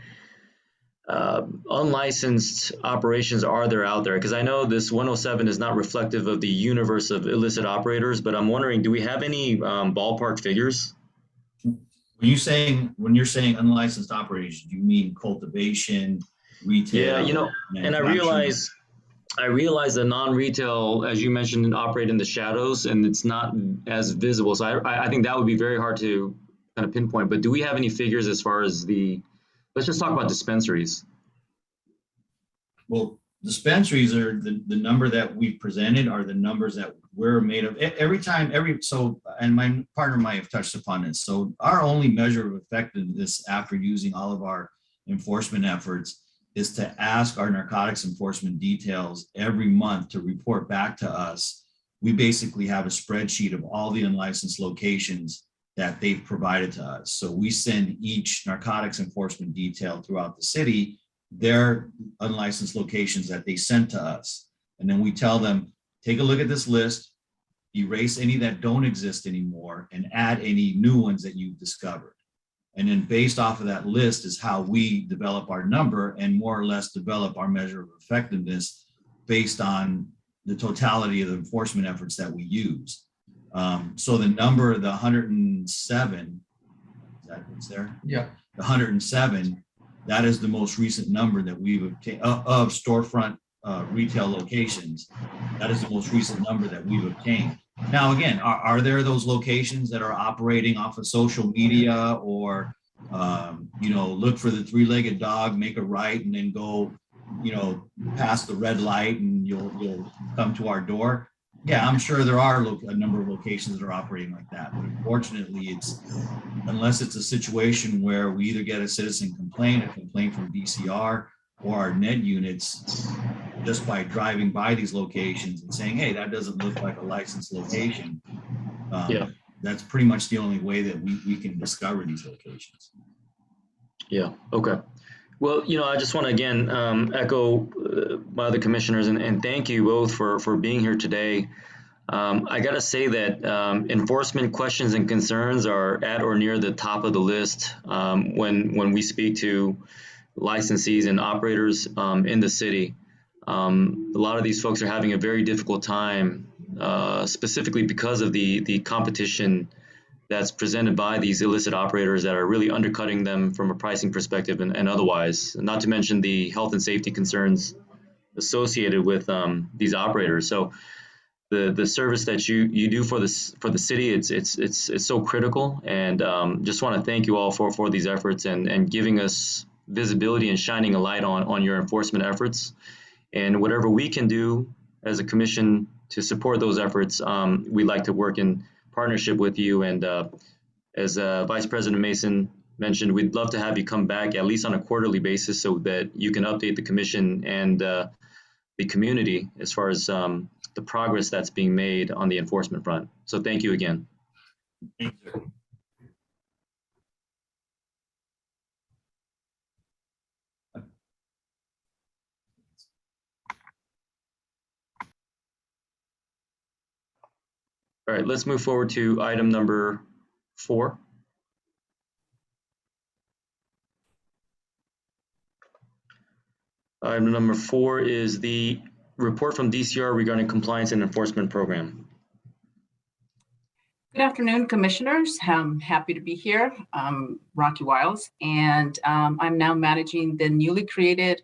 unlicensed operations are there out there? Because I know this 107 is not reflective of the universe of illicit operators, but I'm wondering, do we have any ballpark figures? When you're saying unlicensed operators, do you mean cultivation, retail? Yeah, and I realize the non-retail, as you mentioned, operate in the shadows and it's not as visible. So I think that would be very hard to kind of pinpoint, but do we have any figures as far as let's just talk about dispensaries. Well, dispensaries are the number that we presented are the numbers that we're made of and my partner might have touched upon this. So our only measure of effectiveness after using all of our enforcement efforts is to ask our narcotics enforcement details every month to report back to us. We basically have a spreadsheet of all the unlicensed locations that they've provided to us. So we send each narcotics enforcement detail throughout the city their unlicensed locations that they sent to us. And then we tell them, take a look at this list, erase any that don't exist anymore, and add any new ones that you've discovered. And then based off of that list is how we develop our number and more or less develop our measure of effectiveness based on the totality of the enforcement efforts that we use. So the number, the 107, is that what's there? Yeah. The 107, that is the most recent number that we've obtained of storefront retail locations. That is the most recent number that we've obtained. Now, again, are there those locations that are operating off of social media or, look for the 3-legged dog, make a right, and then go, past the red light and you'll come to our door? Yeah, I'm sure there are a number of locations that are operating like that. But unfortunately, unless it's a situation where we either get a citizen complaint, a complaint from DCR or our net units, just by driving by these locations and saying, hey, that doesn't look like a licensed location. That's pretty much the only way that we can discover these locations. Yeah, okay. Well, I just want to again echo my other commissioners and thank you both for being here today. I gotta say that enforcement questions and concerns are at or near the top of the list when we speak to licensees and operators in the city. A lot of these folks are having a very difficult time, specifically because of the competition that's presented by these illicit operators that are really undercutting them from a pricing perspective and otherwise, not to mention the health and safety concerns associated with these operators. So the service that you do for the city, it's so critical, and just want to thank you all for these efforts and giving us visibility and shining a light on your enforcement efforts. And whatever we can do as a commission to support those efforts, we'd like to work in partnership with you. And as Vice President Mason mentioned, we'd love to have you come back at least on a quarterly basis so that you can update the commission and the community as far as the progress that's being made on the enforcement front. So thank you again. Thank you, sir. All right, let's move forward to item number 4. Item number 4 is the report from DCR regarding compliance and enforcement program. Good afternoon, commissioners. I'm happy to be here. Rocky Wiles, and I'm now managing the newly created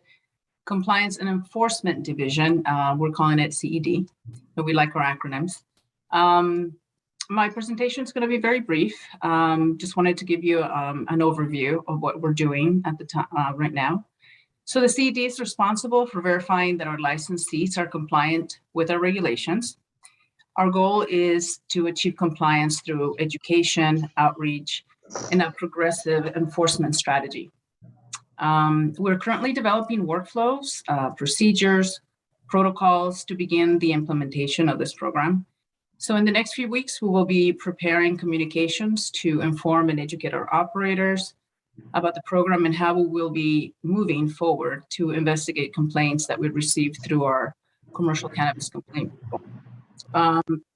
Compliance and Enforcement Division. We're calling it CED, but we like our acronyms. My presentation is going to be very brief. Just wanted to give you an overview of what we're doing at the time right now. So the CED is responsible for verifying that our licensees are compliant with our regulations. Our goal is to achieve compliance through education, outreach, and a progressive enforcement strategy. We're currently developing workflows, procedures, protocols to begin the implementation of this program. So in the next few weeks, we will be preparing communications to inform and educate our operators about the program and how we will be moving forward to investigate complaints that we received through our commercial cannabis complaint portal.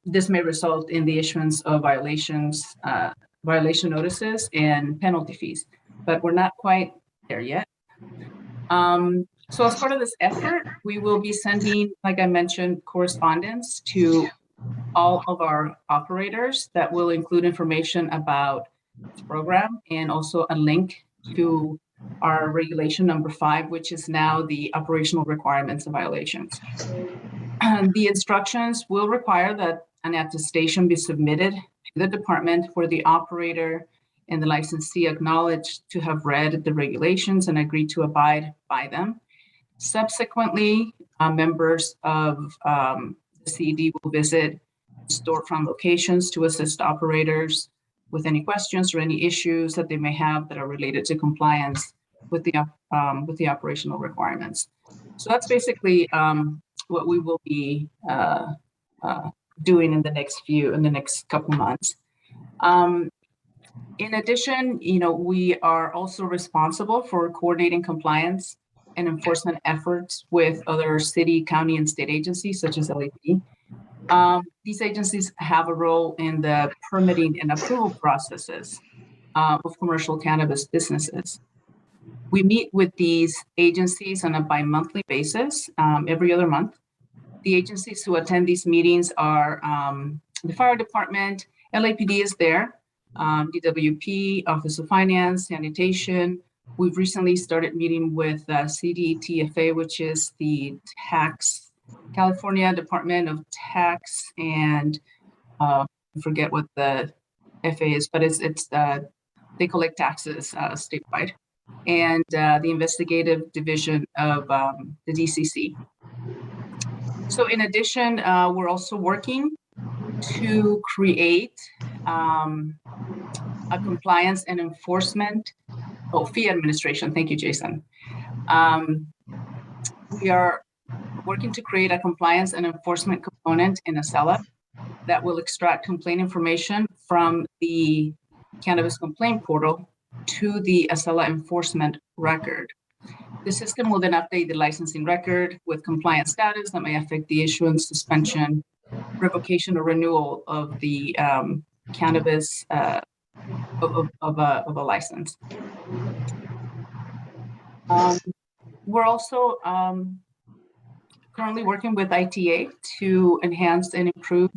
This may result in the issuance of violation notices and penalty fees, but we're not quite there yet. So as part of this effort, we will be sending, like I mentioned, correspondence to all of our operators that will include information about the program and also a link to our regulation number 5, which is now the operational requirements and violations. The instructions will require that an attestation be submitted to the department where the operator and the licensee acknowledge to have read the regulations and agree to abide by them. Subsequently, members of the CED will visit storefront locations to assist operators with any questions or any issues that they may have that are related to compliance with the operational requirements. So that's basically what we will be doing in the next couple months. In addition, we are also responsible for coordinating compliance and enforcement efforts with other city, county, and state agencies such as LAPD. These agencies have a role in the permitting and approval processes of commercial cannabis businesses. We meet with these agencies on a bi-monthly basis, every other month. The agencies who attend these meetings are the fire department, LAPD is there, DWP, Office of Finance, Sanitation. We've recently started meeting with CDTFA, which is the California Department of Tax, and I forget what the FA is, but they collect taxes statewide, and the investigative division of the DCC. So in addition, we're also working to create a compliance and enforcement fee administration. Thank you, Jason. We are working to create a compliance and enforcement component in Acela that will extract complaint information from the cannabis complaint portal to the Acela enforcement record. The system will then update the licensing record with compliance status that may affect the issuance, suspension, revocation or renewal of the cannabis of a license. We're also currently working with ITA to enhance and improve,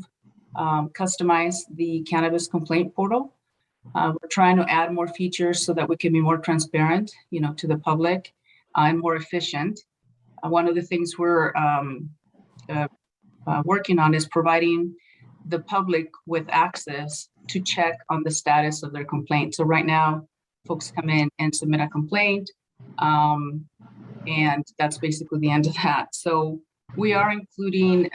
customize the cannabis complaint portal. We're trying to add more features so that we can be more transparent, to the public and more efficient. One of the things we're working on is providing the public with access to check on the status of their complaint. So right now, folks come in and submit a complaint, and that's basically the end of that. So we are including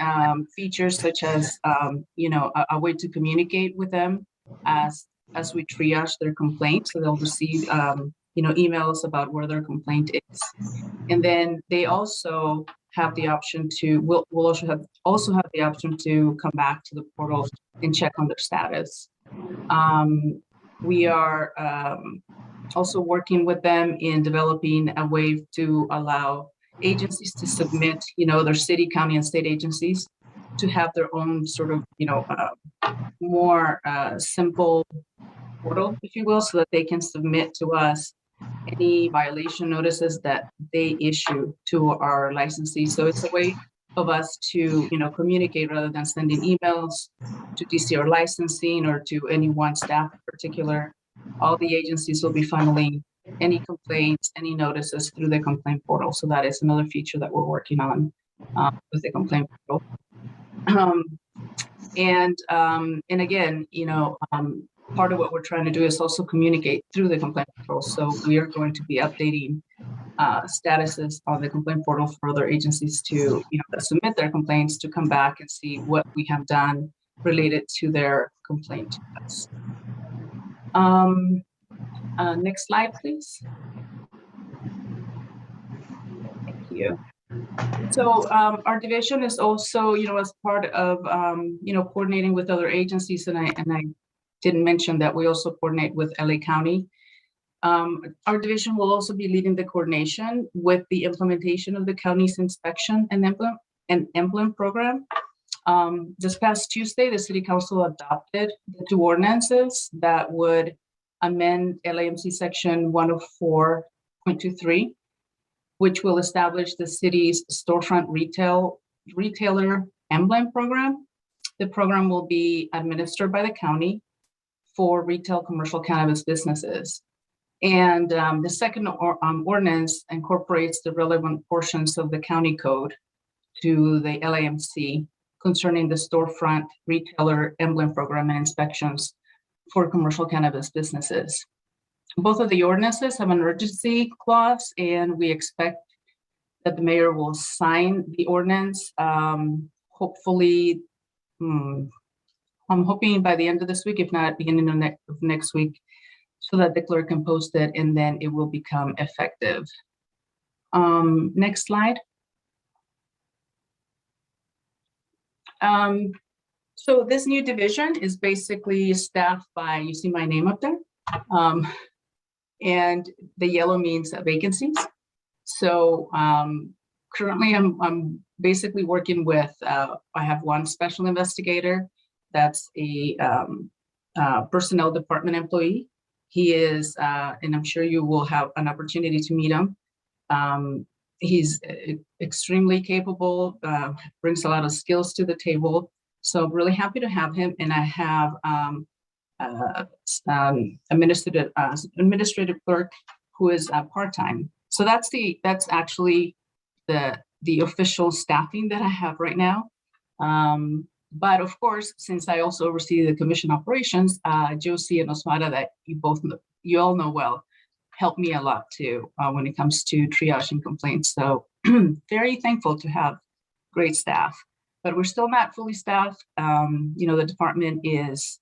features such as, a way to communicate with them as we triage their complaint. So they'll receive, emails about where their complaint is. And then they also have the option to, we'll also have the option to come back to the portal and check on their status. We are also working with them in developing a way to allow agencies to submit, their city, county, and state agencies to have their own sort of, more simple portal, if you will, so that they can submit to us any violation notices that they issue to our licensees. So it's a way of us to, communicate rather than sending emails to DCR licensing or to any one staff in particular. All the agencies will be funneling any complaints, any notices through the complaint portal. So that is another feature that we're working on with the complaint portal. And again, part of what we're trying to do is also communicate through the complaint portal. So we are going to be updating statuses on the complaint portal for other agencies to, that submit their complaints, to come back and see what we have done related to their complaint to us. Next slide, please. Thank you. So our division is also, as part of, coordinating with other agencies, and I didn't mention that we also coordinate with LA County. Our division will also be leading the coordination with the implementation of the county's inspection and emblem program. This past Tuesday, the City Council adopted the 2 ordinances that would amend LAMC section 104.23, which will establish the city's storefront retailer emblem program. The program will be administered by the county for retail commercial cannabis businesses. And the second ordinance incorporates the relevant portions of the county code to the LAMC concerning the storefront retailer emblem program and inspections for commercial cannabis businesses. Both of the ordinances have an urgency clause, and we expect that the mayor will sign the ordinance, hopefully, I'm hoping by the end of this week, if not beginning of next week, so that the clerk can post it and then it will become effective. Next slide. So this new division is basically staffed by, you see my name up there, and the yellow means vacancies. So currently I'm basically working with, I have one special investigator that's a personnel department employee. He is, and I'm sure you will have an opportunity to meet him. He's extremely capable, brings a lot of skills to the table. So I'm really happy to have him. And I have administrative clerk who is part-time. So that's actually the official staffing that I have right now. But of course, since I also oversee the commission operations, Josie and Osmara, that you all know well, help me a lot too when it comes to triaging complaints. So very thankful to have great staff, but we're still not fully staffed. The department is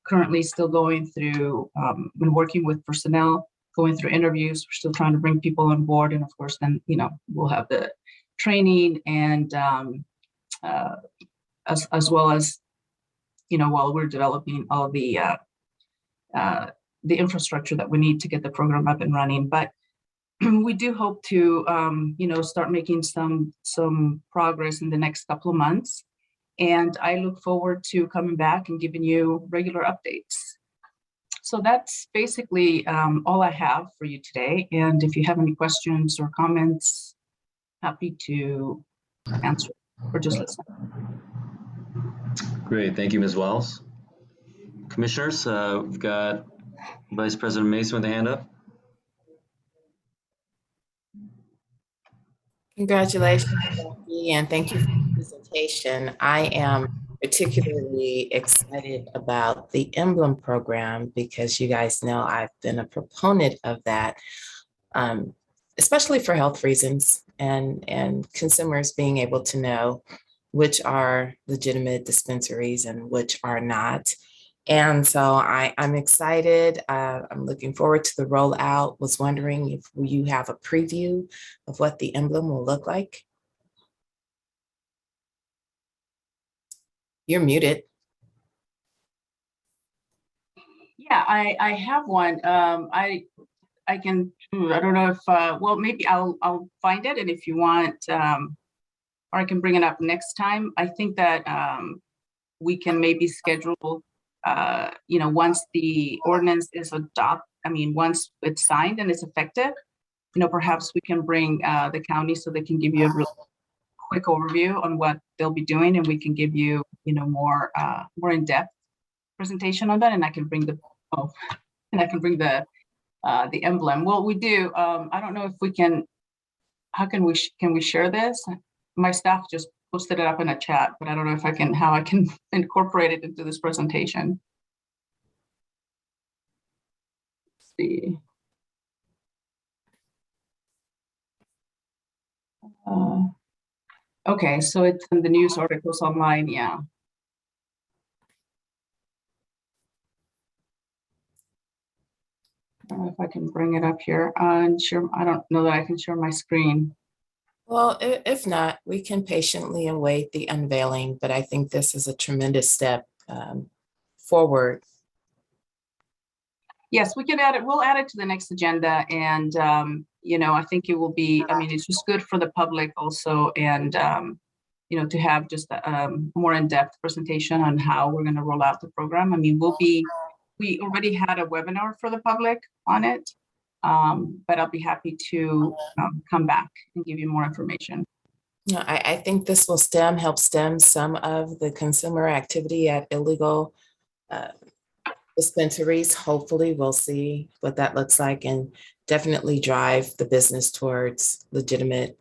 currently still going through and working with personnel, going through interviews. We're still trying to bring people on board. And of course, then, we'll have the training and as well as, while we're developing all the infrastructure that we need to get the program up and running. But we do hope to, start making some progress in the next couple of months. And I look forward to coming back and giving you regular updates. So that's basically all I have for you today. And if you have any questions or comments, happy to answer or just listen. Great, thank you, Ms. Wells. Commissioners, we've got Vice President Mason with a hand up. Congratulations, Becky, and thank you for the presentation. I am particularly excited about the emblem program because you guys know I've been a proponent of that, especially for health reasons and consumers being able to know which are legitimate dispensaries and which are not. And so I'm excited. I'm looking forward to the rollout. Was wondering if you have a preview of what the emblem will look like. You're muted. Yeah, I have one. I can. I don't know if. Well, maybe I'll find it, and if you want, or I can bring it up next time. I think that we can maybe schedule. Once the ordinance is once it's signed and it's effective, perhaps we can bring the county so they can give you a real quick overview on what they'll be doing, and we can give you, more in-depth presentation on that, and I can bring the emblem. Well, we do. I don't know if we can. How can we share this? My staff just posted it up in a chat, but I don't know if how I can incorporate it into this presentation. Let's see. Okay, so it's in the news articles online, yeah. I don't know if I can bring it up here. I don't know that I can share my screen. Well, if not, we can patiently await the unveiling, but I think this is a tremendous step forward. Yes, we can add it. We'll add it to the next agenda. And, I think it will be, it's just good for the public also. And, to have just a more in-depth presentation on how we're going to roll out the program. We already had a webinar for the public on it. But I'll be happy to come back and give you more information. No, I think this will help stem some of the consumer activity at illegal dispensaries. Hopefully we'll see what that looks like and definitely drive the business towards legitimate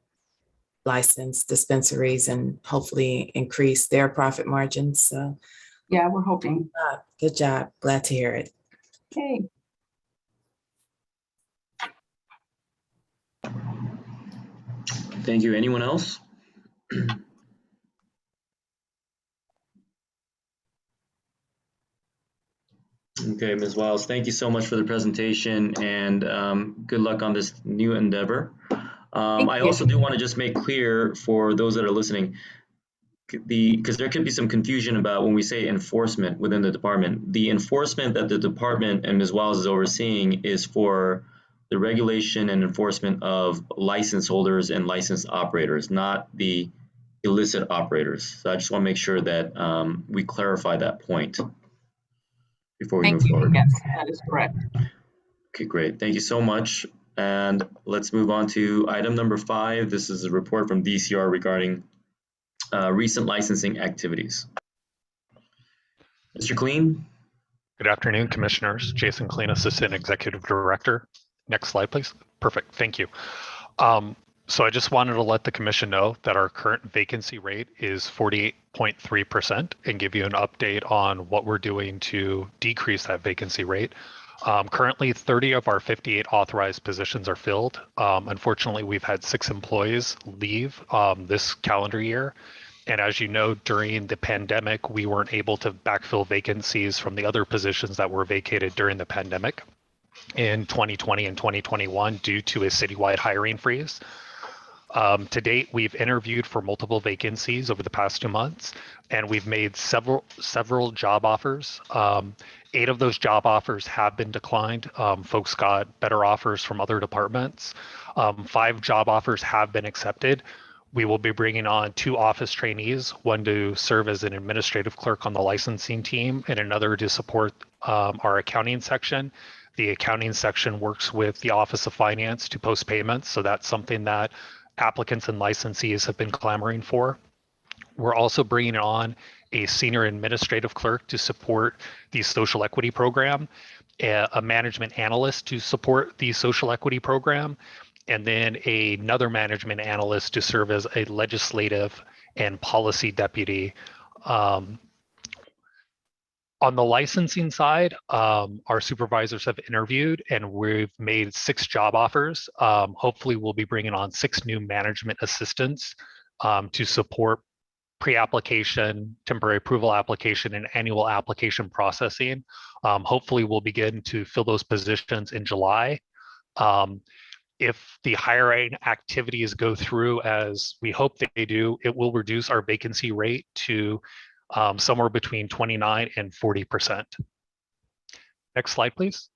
licensed dispensaries and hopefully increase their profit margins. So yeah, we're hoping. Good job. Glad to hear it. Okay. Thank you. Anyone else? Okay, Ms. Wiles, thank you so much for the presentation, and good luck on this new endeavor. I also do want to just make clear for those that are listening, because there could be some confusion about when we say enforcement within the department. The enforcement that the department and Ms. Wiles is overseeing is for the regulation and enforcement of license holders and licensed operators, not the illicit operators. So I just want to make sure that we clarify that point before we move forward. Yes, that is correct. Okay, great. Thank you so much. And let's move on to item number 5. This is a report from DCR regarding recent licensing activities. Mr. Clean. Good afternoon, Commissioners. Jason Clean, Assistant Executive Director. Next slide, please. Perfect. Thank you. So I just wanted to let the Commission know that our current vacancy rate is 48.3% and give you an update on what we're doing to decrease that vacancy rate. Currently, 30 of our 58 authorized positions are filled. Unfortunately, we've had 6 employees leave this calendar year. And as you know, during the pandemic, we weren't able to backfill vacancies from the other positions that were vacated during the pandemic in 2020 and 2021 due to a citywide hiring freeze. To date, we've interviewed for multiple vacancies over the past 2 months, and we've made several job offers. 8 of those job offers have been declined. Folks got better offers from other departments. 5 job offers have been accepted. We will be bringing on 2 office trainees, one to serve as an administrative clerk on the licensing team and another to support our accounting section. The accounting section works with the Office of Finance to post payments, so that's something that applicants and licensees have been clamoring for. We're also bringing on a senior administrative clerk to support the social equity program, a management analyst to support the social equity program, and then another management analyst to serve as a legislative and policy deputy. On the licensing side, our supervisors have interviewed and we've made 6 job offers. Hopefully we'll be bringing on 6 new management assistants to support pre-application, temporary approval application, and annual application processing. Hopefully we'll begin to fill those positions in July. If the hiring activities go through as we hope they do, it will reduce our vacancy rate to somewhere between 29 and 40%. Next slide, please.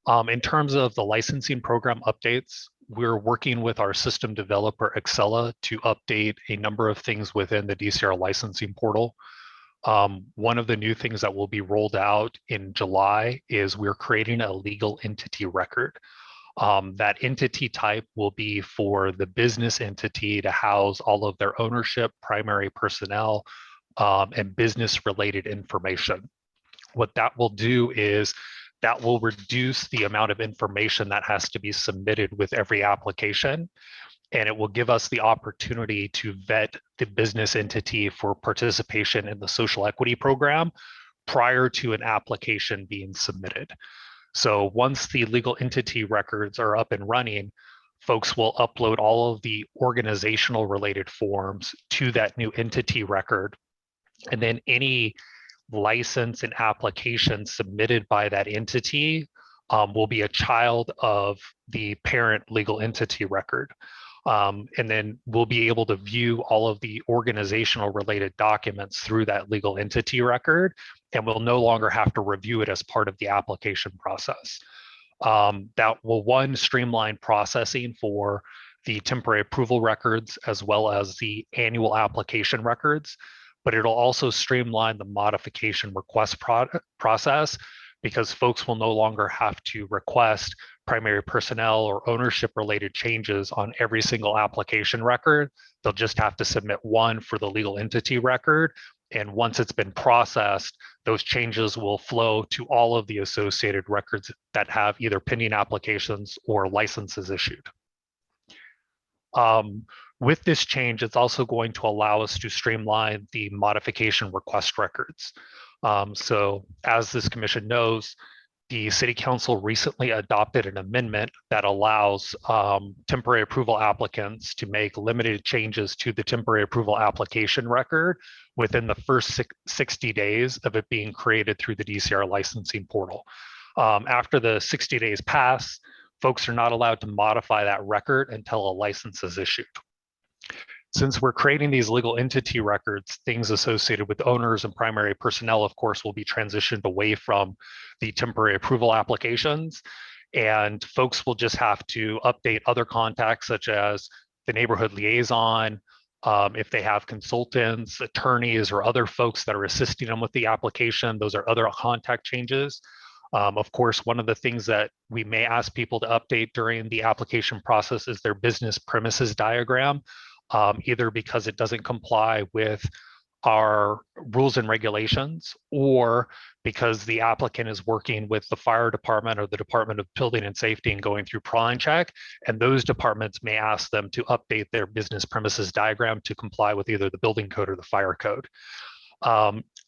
In terms of the licensing program updates, we're working with our system developer, Excella, to update a number of things within the DCR licensing portal. One of the new things that will be rolled out in July is we're creating a legal entity record. That entity type will be for the business entity to house all of their ownership, primary personnel, and business related information. What that will do is that will reduce the amount of information that has to be submitted with every application. And it will give us the opportunity to vet the business entity for participation in the social equity program prior to an application being submitted. So once the legal entity records are up and running, folks will upload all of the organizational related forms to that new entity record. And then any license and application submitted by that entity will be a child of the parent legal entity record. And then we'll be able to view all of the organizational related documents through that legal entity record, and we'll no longer have to review it as part of the application process. That will, one, streamline processing for the temporary approval records as well as the annual application records, but it'll also streamline the modification request process because folks will no longer have to request primary personnel or ownership related changes on every single application record. They'll just have to submit one for the legal entity record. And once it's been processed, those changes will flow to all of the associated records that have either pending applications or licenses issued. With this change, it's also going to allow us to streamline the modification request records. So as this commission knows, the City Council recently adopted an amendment that allows temporary approval applicants to make limited changes to the temporary approval application record within the first 60 days of it being created through the DCR licensing portal. After the 60 days pass, folks are not allowed to modify that record until a license is issued. Since we're creating these legal entity records, things associated with owners and primary personnel, of course, will be transitioned away from the temporary approval applications. And folks will just have to update other contacts such as the neighborhood liaison, if they have consultants, attorneys, or other folks that are assisting them with the application. Those are other contact changes. Of course, one of the things that we may ask people to update during the application process is their business premises diagram. Either because it doesn't comply with our rules and regulations or because the applicant is working with the fire department or the Department of Building and Safety and going through prime check, and those departments may ask them to update their business premises diagram to comply with either the building code or the fire code.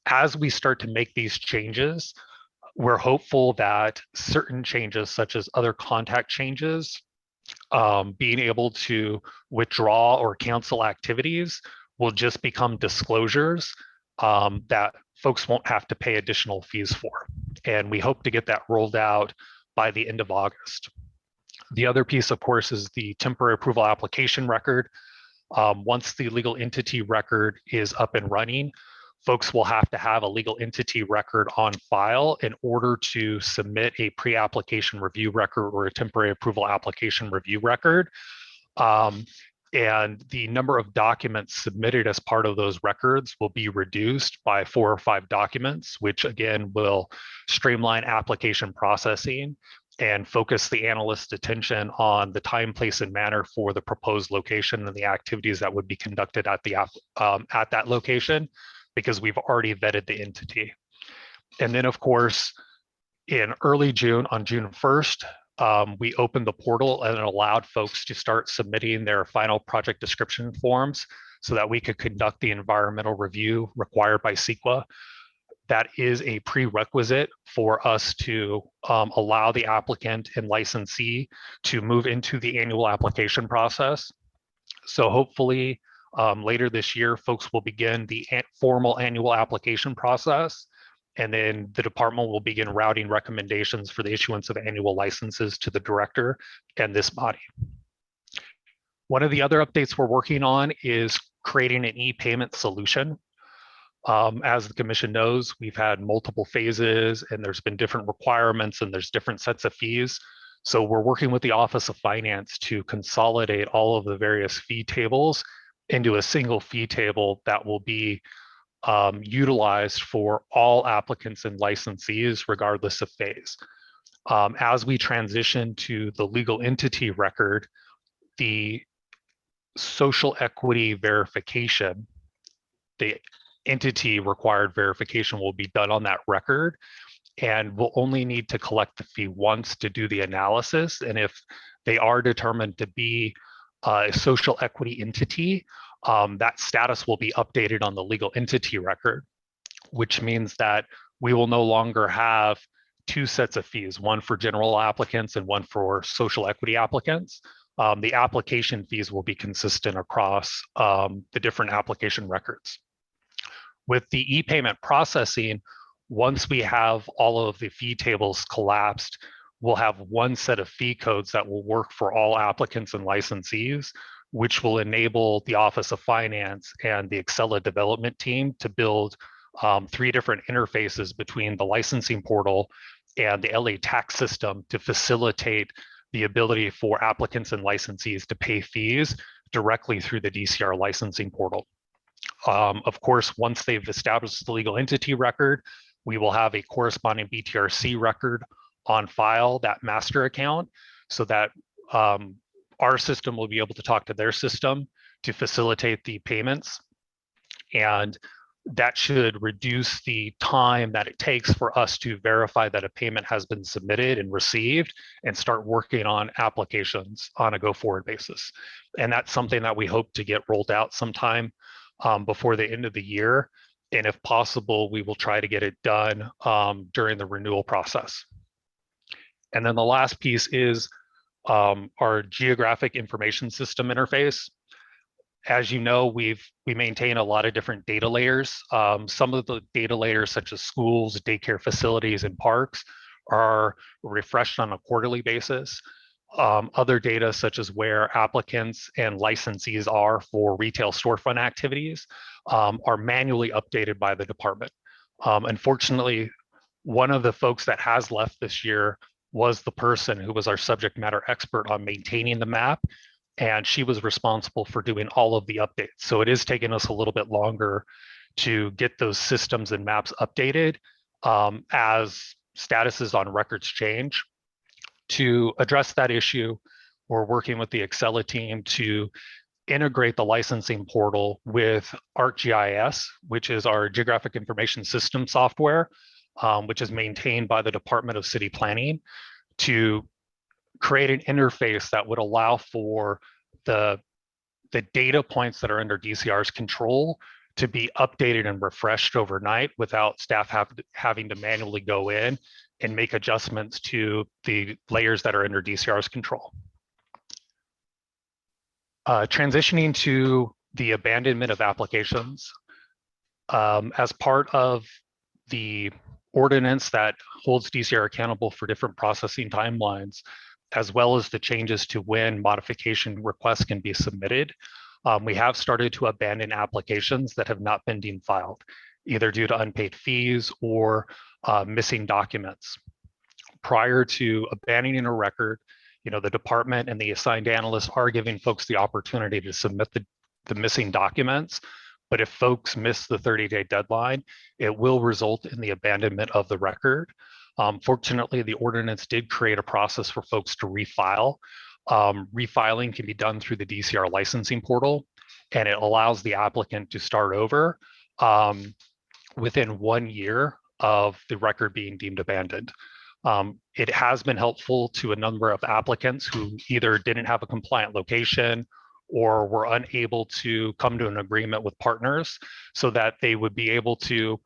As we start to make these changes, we're hopeful that certain changes such as other contact changes, being able to withdraw or cancel activities will just become disclosures that folks won't have to pay additional fees for. And we hope to get that rolled out by the end of August. The other piece, of course, is the temporary approval application record. Once the legal entity record is up and running, folks will have to have a legal entity record on file in order to submit a pre-application review record or a temporary approval application review record. And the number of documents submitted as part of those records will be reduced by 4 or 5 documents, which again will streamline application processing and focus the analyst's attention on the time, place, and manner for the proposed location and the activities that would be conducted at that location, because we've already vetted the entity. And then, of course, in early June, on June 1st, we opened the portal and it allowed folks to start submitting their final project description forms so that we could conduct the environmental review required by CEQA. That is a prerequisite for us to allow the applicant and licensee to move into the annual application process. So hopefully later this year, folks will begin the formal annual application process. And then the department will begin routing recommendations for the issuance of annual licenses to the director and this body. One of the other updates we're working on is creating an e-payment solution. As the commission knows, we've had multiple phases and there's been different requirements and there's different sets of fees. So we're working with the Office of Finance to consolidate all of the various fee tables into a single fee table that will be utilized for all applicants and licensees, regardless of phase. As we transition to the legal entity record, the social equity verification, the entity required verification will be done on that record, and we'll only need to collect the fee once to do the analysis. And if they are determined to be a social equity entity, that status will be updated on the legal entity record, which means that we will no longer have 2 sets of fees, one for general applicants and one for social equity applicants. The application fees will be consistent across the different application records. With the e-payment processing, once we have all of the fee tables collapsed, we'll have one set of fee codes that will work for all applicants and licensees, which will enable the Office of Finance and the Excella development team to build 3 different interfaces between the licensing portal and the LA tax system to facilitate the ability for applicants and licensees to pay fees directly through the DCR licensing portal. Of course, once they've established the legal entity record, we will have a corresponding BTRC record on file, that master account, so that our system will be able to talk to their system to facilitate the payments. And that should reduce the time that it takes for us to verify that a payment has been submitted and received and start working on applications on a go-forward basis. And that's something that we hope to get rolled out sometime before the end of the year. And if possible, we will try to get it done during the renewal process. And then the last piece is our geographic information system interface. As you know, we maintain a lot of different data layers. Some of the data layers, such as schools, daycare facilities, and parks, are refreshed on a quarterly basis. Other data, such as where applicants and licensees are for retail storefront activities, are manually updated by the department. Unfortunately, one of the folks that has left this year was the person who was our subject matter expert on maintaining the map, and she was responsible for doing all of the updates. So it is taking us a little bit longer to get those systems and maps updated as statuses on records change. To address that issue, we're working with the Excella team to integrate the licensing portal with ArcGIS, which is our geographic information system software, which is maintained by the Department of City Planning, to create an interface that would allow for the data points that are under DCR's control to be updated and refreshed overnight without staff having to manually go in and make adjustments to the layers that are under DCR's control. Transitioning to the abandonment of applications. As part of the ordinance that holds DCR accountable for different processing timelines, as well as the changes to when modification requests can be submitted, we have started to abandon applications that have not been deemed filed. either due to unpaid fees or missing documents. Prior to abandoning a record, the department and the assigned analysts are giving folks the opportunity to submit the missing documents. But if folks miss the 30-day deadline, it will result in the abandonment of the record. Fortunately, the ordinance did create a process for folks to refile. Refiling can be done through the DCR licensing portal, and it allows the applicant to start over within 1 year of the record being deemed abandoned. It has been helpful to a number of applicants who either didn't have a compliant location or were unable to come to an agreement with partners so that they would be able to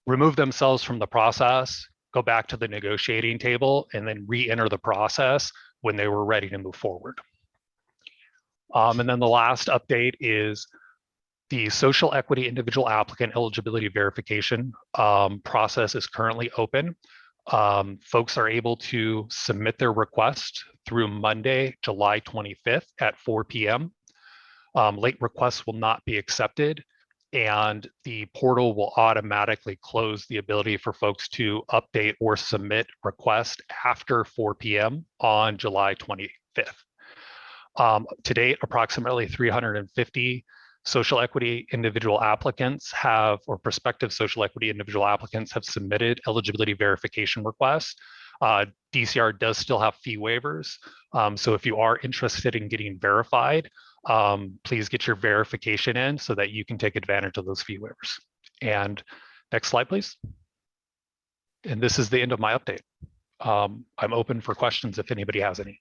remove themselves from the process, go back to the negotiating table, and then re-enter the process when they were ready to move forward. And then the last update is the social equity individual applicant eligibility verification process is currently open. Folks are able to submit their request through Monday, July 25th at 4 p.m. Late requests will not be accepted, and the portal will automatically close the ability for folks to update or submit requests after 4 p.m. on July 25th. To date, approximately 350 social equity individual applicants or prospective social equity individual applicants have submitted eligibility verification requests. DCR does still have fee waivers. So if you are interested in getting verified, please get your verification in so that you can take advantage of those fee waivers. And next slide, please. And this is the end of my update. I'm open for questions if anybody has any.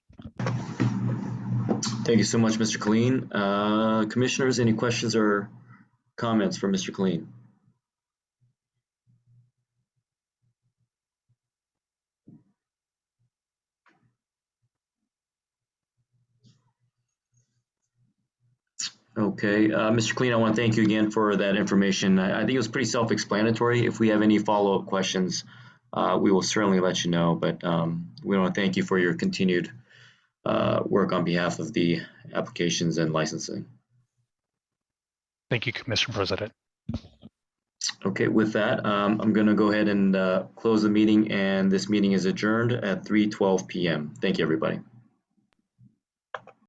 Thank you so much, Mr. Killeen. Commissioners, any questions or comments for Mr. Killeen? Okay, Mr. Killeen, I want to thank you again for that information. I think it was pretty self-explanatory. If we have any follow-up questions, we will certainly let you know, but we want to thank you for your continued work on behalf of the applications and licensing. Thank you, Commissioner President. Okay, with that, I'm going to go ahead and close the meeting, and this meeting is adjourned at 3:12 p.m. Thank you, everybody.